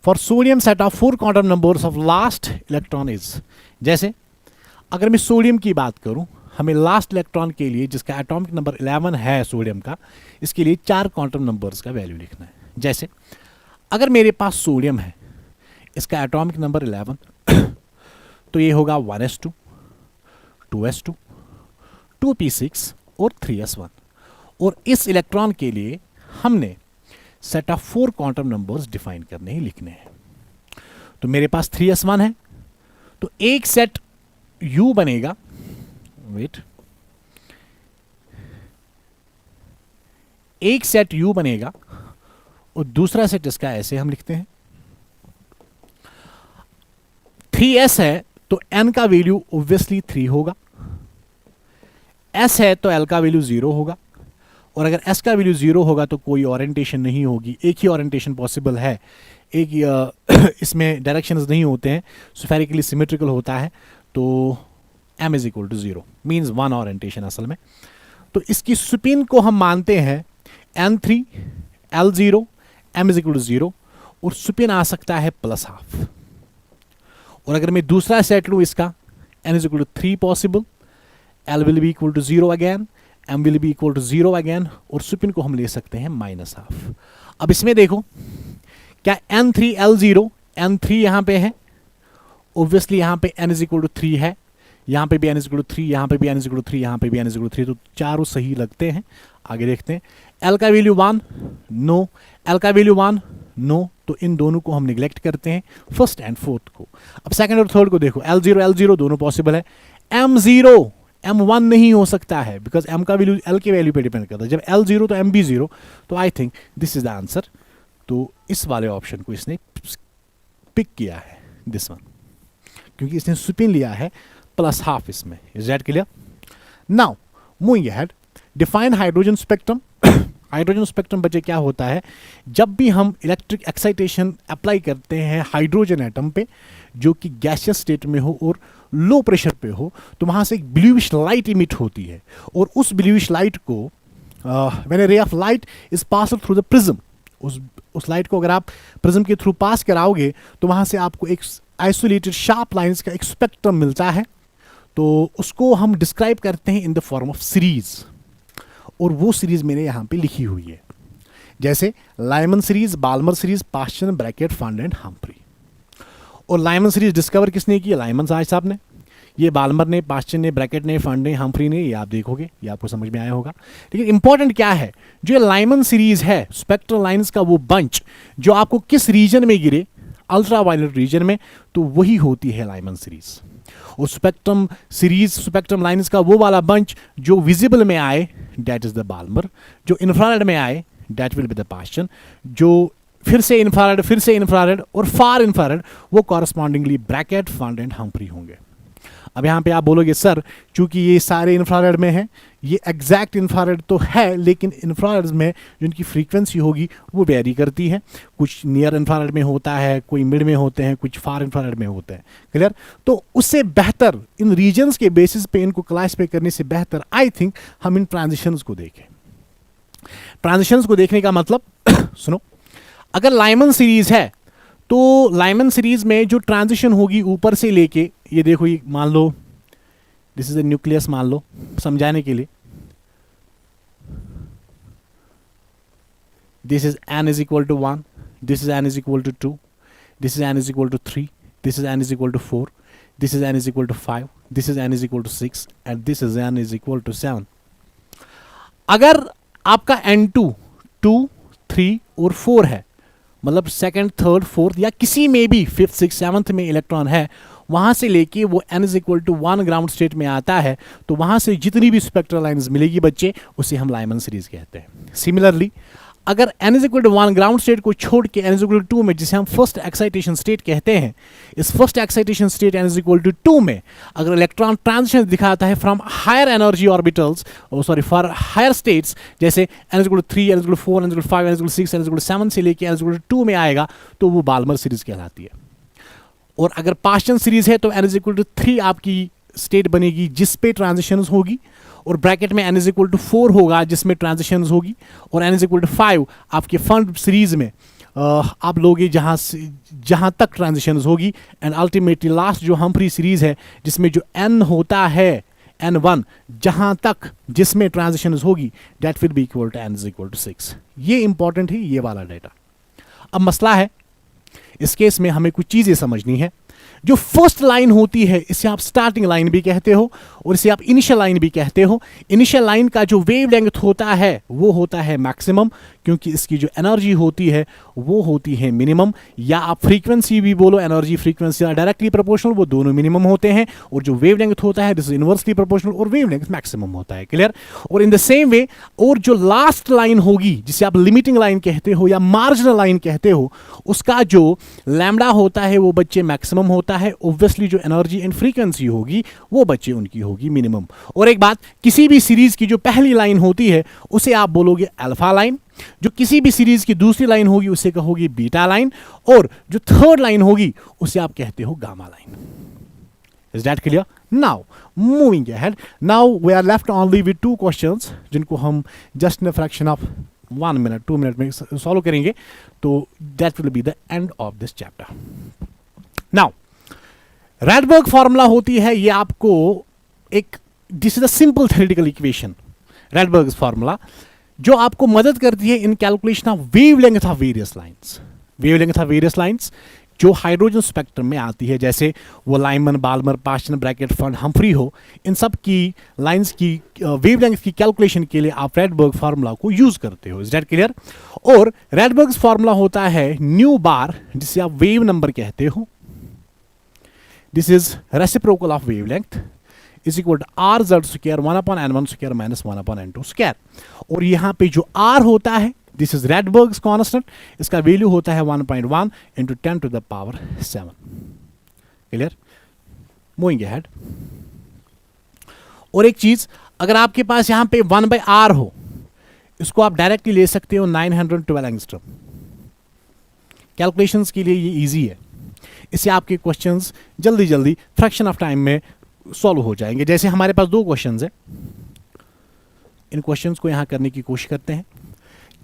for sodium set of 4 quantum numbers of last electron is, जैसे अगर मैं सोडियम की बात करूं, हमें लास्ट इलेक्ट्रॉन के लिए जिसका एटॉमिक नंबर 11 है सोडियम का, इसके लिए 4 क्वांटम नंबर्स का वैल्यू लिखना है। जैसे अगर मेरे पास सोडियम है, इसका एटॉमिक नंबर 11, तो ये होगा 1s2, 2s2, 2p6 और 3s1। और इस इलेक्ट्रॉन के लिए हमने set of 4 quantum numbers define करने ही लिखने हैं। तो मेरे पास 3s1 है, तो एक सेट u बनेगा, वेट, एक सेट u बनेगा और दूसरा सेट इसका ऐसे हम लिखते हैं। 3s है तो n का वैल्यू ऑब्वियसली 3 होगा, s है तो l का वैल्यू 0 होगा, और अगर s का वैल्यू 0 होगा तो कोई ओरिएंटेशन नहीं होगी, एक ही ओरिएंटेशन पॉसिबल है, एक इसमें डायरेक्शंस नहीं होते हैं, स्फेरिकली सिमेट्रिकल होता है, तो m is equal to 0 means 1 orientation असल में। तो इसकी स्पिन को हम मानते हैं n3, l0, m is equal to 0, और स्पिन आ सकता है +½ और अगर मैं दूसरा सेट लूं इसका, n is equal to 3 possible, l will be equal to 0 again, m will be equal to 0 again, और स्पिन को हम ले सकते हैं -½ अब इसमें देखो, क्या n3, l0, n3 यहां पे है, ऑब्वियसली यहां पे n इज इक्वल टू 3 है, यहां पे भी n इज इक्वल टू 3, यहां पे भी n इज इक्वल टू 3, यहां पे भी n इज इक्वल टू 3, तो चारों सही लगते हैं। आगे देखते हैं, l का वैल्यू 1, नो, l का वैल्यू 1, नो, तो इन दोनों को हम निगलेक्ट करते हैं, फर्स्ट एंड फोर्थ को। अब सेकंड और थर्ड को देखो, l0, l0 दोनों पॉसिबल है, m0, m1 नहीं हो सकता है, बिकॉज m का वैल्यू l के वैल्यू पे डिपेंड करता है, जब l0 तो m भी 0, तो आई think this is the answer. तो इस वाले ऑप्शन को इसने पिक किया है, दिस वन, क्योंकि इसने स्पिन लिया है +½ इसमें। Is that clear? Now moving ahead, define hydrogen spectrum. Hydrogen spectrum बच्चे क्या होता है, जब भी हम इलेक्ट्रिक एक्साइटेशन अप्लाई करते हैं हाइड्रोजन एटम पे जो कि गैसियस स्टेट में हो और लो प्रेशर पे हो, तो वहाँ से एक ब्लूइश लाइट इमिट होती है, और उस ब्लूइश लाइट को when A ray of light is pass through the prism, उस लाइट को अगर आप प्रिज्म के थ्रू पास कराओगे तो वहाँ से आपको एक आइसोलेटेड शार्प लाइन्स का एक स्पेक्ट्रम मिलता है, तो उसको हम डिस्क्राइब करते हैं इन द फॉर्म ऑफ सीरीज, और वो सीरीज मैंने यहाँ पे लिखी हुई है, जैसे Lyman series, Balmer series, Paschen, Brackett, Pfund and Humphrey. और लाइमन सीरीज डिस्कवर किसने की? लाइमन साहब ने, ये बाल्मर ने, पास्चन ने, ब्रैकेट ने, फंड ने, हम्फ्री ने, ये आप देखोगे, ये आपको समझ में आया होगा। लेकिन इंपॉर्टेंट क्या है, जो लाइमन सीरीज है, स्पेक्ट्रल लाइन्स का वो बंच जो आपको किस रीजन में गिरे, अल्ट्रा वायलेट रीजन में, तो वही होती है लाइमन सीरीज। और स्पेक्ट्रम सीरीज, स्पेक्ट्रम लाइन्स का वो वाला बंच जो विजिबल में आए, दैट इज द बाल्मर, जो इंफ्रारेड में आए, that will be the Paschen, जो फिर से इंफ्रारेड और फार इंफ्रारेड, वो correspondingly bracket, Pfund and Humphry होंगे। अब यहाँ पे आप बोलोगे सर चूंकि ये सारे इंफ्रारेड में है, ये एग्जैक्ट इंफ्रारेड तो है, लेकिन इंफ्रारेड में जिनकी फ्रीक्वेंसी होगी वो वेरी करती है, कुछ नियर इंफ्रारेड में होता है, कोई मिड में होते हैं, कुछ फार इंफ्रारेड में होते हैं। क्लियर? तो उससे बेहतर इन रीजन्स के बेसिस पे इनको क्लासिफाई करने से बेहतर आई थिंक हम इन ट्रांजिशंस को देखें। ट्रांजिशंस को देखने का मतलब सुनो, अगर लाइमन सीरीज है तो लाइमन सीरीज में जो ट्रांजिशन होगी ऊपर से लेके, ये देखो, ये मान लो दिस इज ए न्यूक्लियस, मान लो समझाने के लिए, this is n is equal to 1, this is n is equal to 2, this is n is equal to 3, this is n is equal to 4, this is n is equal to 5, this is n is equal to 6 and this is n is equal to 7। अगर आपका n2 2 3 और 4 है, मतलब सेकंड, थर्ड, फोर्थ या किसी में भी फिफ्थ, सिक्स, सेवंथ में इलेक्ट्रॉन है, वहां से लेके वो n is equal to 1 ground state में आता है, तो वहां से जितनी भी स्पेक्ट्रल लाइंस मिलेगी बच्चे, उसे हम लाइमन सीरीज कहते हैं। सिमिलरली अगर n is equal to 1 ground state को छोड़ के n इज इक्वल टू 2 में, जिसे हम फर्स्ट एक्साइटेशन स्टेट कहते हैं, इस first excitation state n is equal to 2 में अगर इलेक्ट्रॉन ट्रांजिशन दिखाता है from higher energy orbitals, for higher states, जैसे n is equal to 3, n is equal to 4, n is equal to 5, n is equal to 6, n is equal to 7 से लेके n इज इक्वल टू 2 में आएगा, तो वो बाल्मर सीरीज कहलाती है। और अगर पास्चन सीरीज है तो n इज इक्वल टू 3 आपकी स्टेट बनेगी जिस पे ट्रांजिशंस होगी, और ब्रैकेट में n इज इक्वल टू 4 होगा जिसमें ट्रांजिशंस होगी, और n इज इक्वल टू 5 आपके फंड सीरीज में आप लोगे जहां तक ट्रांजिशंस होगी, एंड अल्टीमेटली लास्ट जो हम्फ्री सीरीज है जिसमें जो n होता है n1, जहां तक जिसमें ट्रांजिशंस होगी, that will be equal to n is equal to 6। ये इंपॉर्टेंट है, ये वाला डेटा। अब मसला है, इस केस में हमें कुछ चीजें समझनी है। जो फर्स्ट लाइन होती है इसे आप स्टार्टिंग लाइन भी कहते हो और इसे आप इनिशियल लाइन भी कहते हो। इनिशियल लाइन का जो वेव लेंथ होता है वो होता है मैक्सिमम, क्योंकि इसकी जो एनर्जी होती है वो होती है मिनिमम, या आप फ्रीक्वेंसी भी बोलो, एनर्जी फ्रीक्वेंसी डायरेक्टली प्रोपोर्शनल, वो दोनों मिनिमम होते हैं। और जो वेव लेंथ होता है दिस इज इनवर्सली प्रोपोर्शनल और वेव लेंथ मैक्सिमम होता है। क्लियर? और इन द सेम वे, और जो लास्ट लाइन होगी जिसे आप लिमिटिंग लाइन कहते हो या मार्जिनल लाइन कहते हो, उसका जो लैम्डा होता है वो बच्चे मैक्सिमम होता है। ऑब्वियसली जो एनर्जी एंड फ्रीक्वेंसी होगी वो बच्चे उनकी होगी मिनिमम। और एक बात, किसी भी सीरीज की जो पहली लाइन होती है उसे आप बोलोगे अल्फा लाइन, जो किसी भी सीरीज की दूसरी लाइन होगी उसे कहोगे बीटा लाइन, और जो थर्ड लाइन होगी उसे आप कहते हो gamma line. Is that clear? Now moving ahead, now we are left only with 2 questions जिनको हम just in a fraction of 1 minute 2 minute में सॉल्व करेंगे, तो that will be the end of this chapter. Now Rydberg formula होती है, ये आपको एक, this is a simple theoretical equation, Rydberg's formula, जो आपको मदद करती है in calculation of wavelength of various lines. Wavelength of various lines जो हाइड्रोजन स्पेक्ट्रम में आती है, जैसे वो Lyman, Balmer, Paschen, Brackett, Pfund, Humphrey हो, इन सब की लाइंस की वेवलेंथ की कैलकुलेशन के लिए आप रैडबर्ग फार्मूला को यूज करते हो। Is that clear? और रैडबर्ग्स फार्मूला होता है न्यू बार, जिसे आप वेव नंबर कहते हो। This is reciprocal of wavelength is equal to R Z square 1/n1 square minus 1/n2 square. और यहां पे जो आर होता है दिस इज रैडबर्ग्स कांस्टेंट, इसका वैल्यू होता है 1.1 into 10 to the power 7। Clear? Moving ahead. और एक चीज, अगर आपके पास यहां पे 1/r हो, इसको आप डायरेक्टली ले सकते हो 912 एंगस्ट्रॉम। कैलकुलेशंस के लिए ये इजी है, इससे आपके क्वेश्चंस जल्दी जल्दी फ्रैक्शन ऑफ टाइम में सॉल्व हो जाएंगे। जैसे हमारे पास 2 क्वेश्चंस हैं, इन क्वेश्चंस को यहां करने की कोशिश करते हैं।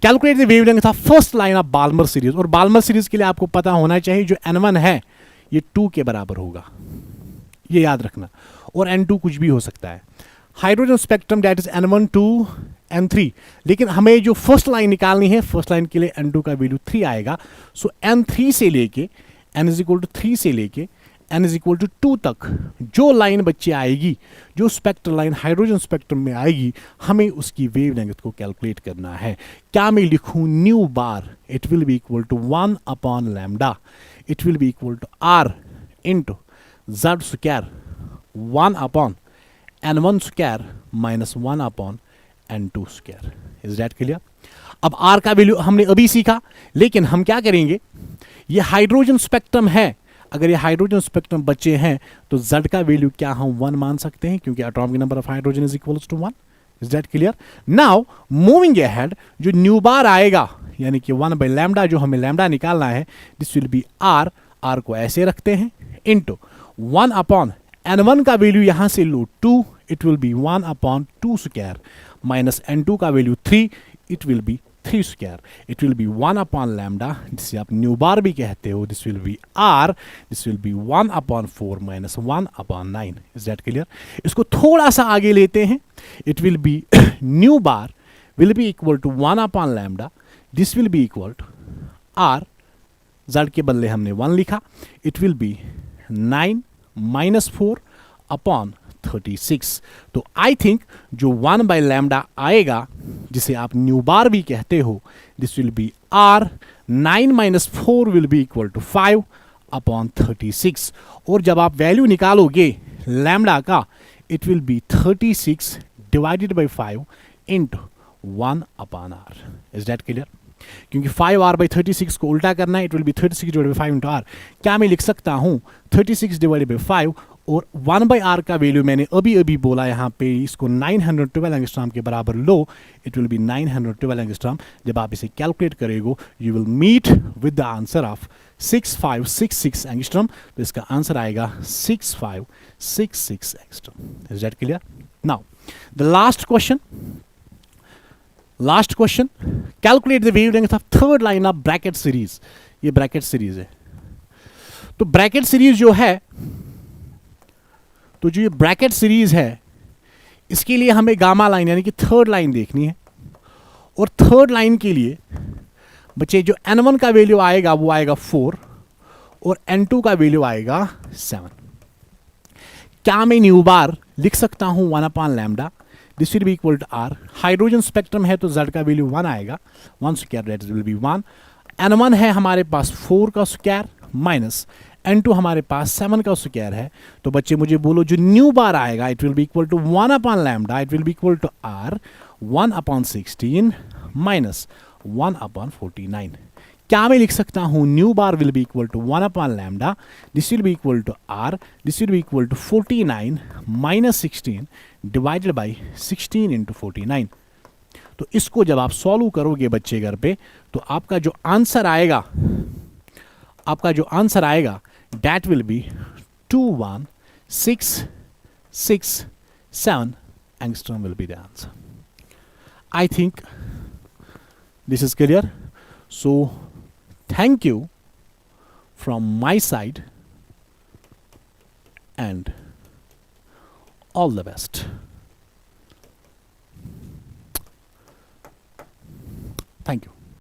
Calculate the wavelength of first line of Balmer series, और बाल्मर सीरीज के लिए आपको पता होना चाहिए जो n1 है ये 2 के बराबर होगा, ये याद रखना, और n2 कुछ भी हो सकता है। Hydrogen spectrum that is n1 2 n3, लेकिन हमें जो फर्स्ट लाइन निकालनी है, फर्स्ट लाइन के लिए n2 का वैल्यू 3 आएगा। सो n3 से लेके n इज इक्वल टू 3 से लेके n इज इक्वल टू 2 तक जो लाइन बच्चे आएगी, जो स्पेक्ट्रल लाइन हाइड्रोजन स्पेक्ट्रम में आएगी, हमें उसकी वेवलेंथ को कैलकुलेट करना है। क्या मैं लिखूं new bar, it will be equal to 1/λ, it will be equal to r into z square 1/n1 square minus 1/n2 square. Is that clear? अब r का वैल्यू हमने अभी सीखा, लेकिन हम क्या करेंगे, ये हाइड्रोजन स्पेक्ट्रम है, अगर ये हाइड्रोजन स्पेक्ट्रम बच्चे हैं तो z का वैल्यू क्या हम 1 मान सकते हैं, क्योंकि atomic number of hydrogen is equals to 1। Is that clear? Now moving ahead, जो न्यू बार आएगा यानी कि 1 बाई लैम्डा, जो हमें लैम्डा निकालना है, this will be R. R को ऐसे रखते हैं इनटू 1 अपॉन n1 का वैल्यू यहां से लो 2, it will be 1 upon 2 square, minus n2 का value 3, it will be 3 square, it will be 1 upon lambda, जिसे आप न्यू बार भी कहते हो, this will be R, this will be 1 upon 4 minus 1 upon 9। Is that clear? इसको थोड़ा सा आगे लेते हैं, it will be nu bar will be equal to 1 upon lambda, this will be equal to R, z के बदले हमने 1 लिखा, it will be 9 minus 4 upon 36। तो आई थिंक जो 1 बाई लैम्डा आएगा, जिसे आप न्यू बार भी कहते हो, this will be R, 9 minus 4 will be equal to 5 upon 36। और जब आप वैल्यू निकालोगे लैम्डा का, it will be 36 divided by 5 into 1 upon R. Is that clear? क्योंकि 5r बाई 36 को उल्टा करना है, it will be 36 divided by 5 into R. क्या मैं लिख सकता हूं 36 डिवाइडेड बाई 5, और 1 बाई आर का वैल्यू मैंने अभी बोला यहाँ पे, इसको 912 एंगस्ट्रॉम के बराबर लो, इट विल बी 912 एंगस्ट्रॉम। जब आप इसे कैलकुलेट करेगो, you will meet with the answer of 6566 angstrom. तो इसका आंसर आएगा 6566 angstrom. Is that clear? Now the last question, calculate the wavelength of third line of Brackett series. ये ब्रैकेट सीरीज है, तो ब्रैकेट सीरीज जो है, तो जो ये ब्रैकेट सीरीज है, इसके लिए हमें गामा लाइन यानी कि थर्ड लाइन देखनी है। और थर्ड लाइन के लिए बच्चे जो n1 का वैल्यू आएगा वो आएगा 4, और n2 का वैल्यू आएगा 7। क्या मैं न्यू बार लिख सकता हूं 1 upon lambda, this will be equal to R. Hydrogen spectrum है तो z का वैल्यू 1 आएगा, 1 square, that will be 1। n1 है हमारे पास 4 का स्क्वायर, माइनस n2 हमारे पास 7 का स्क्वायर है। तो बच्चे मुझे बोलो जो न्यू बार आएगा, it will be equal to 1 upon lambda, it will be equal to R, 1 upon 16 minus 1 upon 49। क्या मैं लिख सकता हूं nu bar will be equal to 1 upon lambda, this will be equal to R, this will be equal to 49 minus 16 divided by 16 into 49। तो इसको जब आप सॉल्व करोगे बच्चे घर पे, तो आपका जो आंसर आएगा that will be 21667 angstrom will be the answer. I think this is clear. So thank you from my side and all the best. Thank you.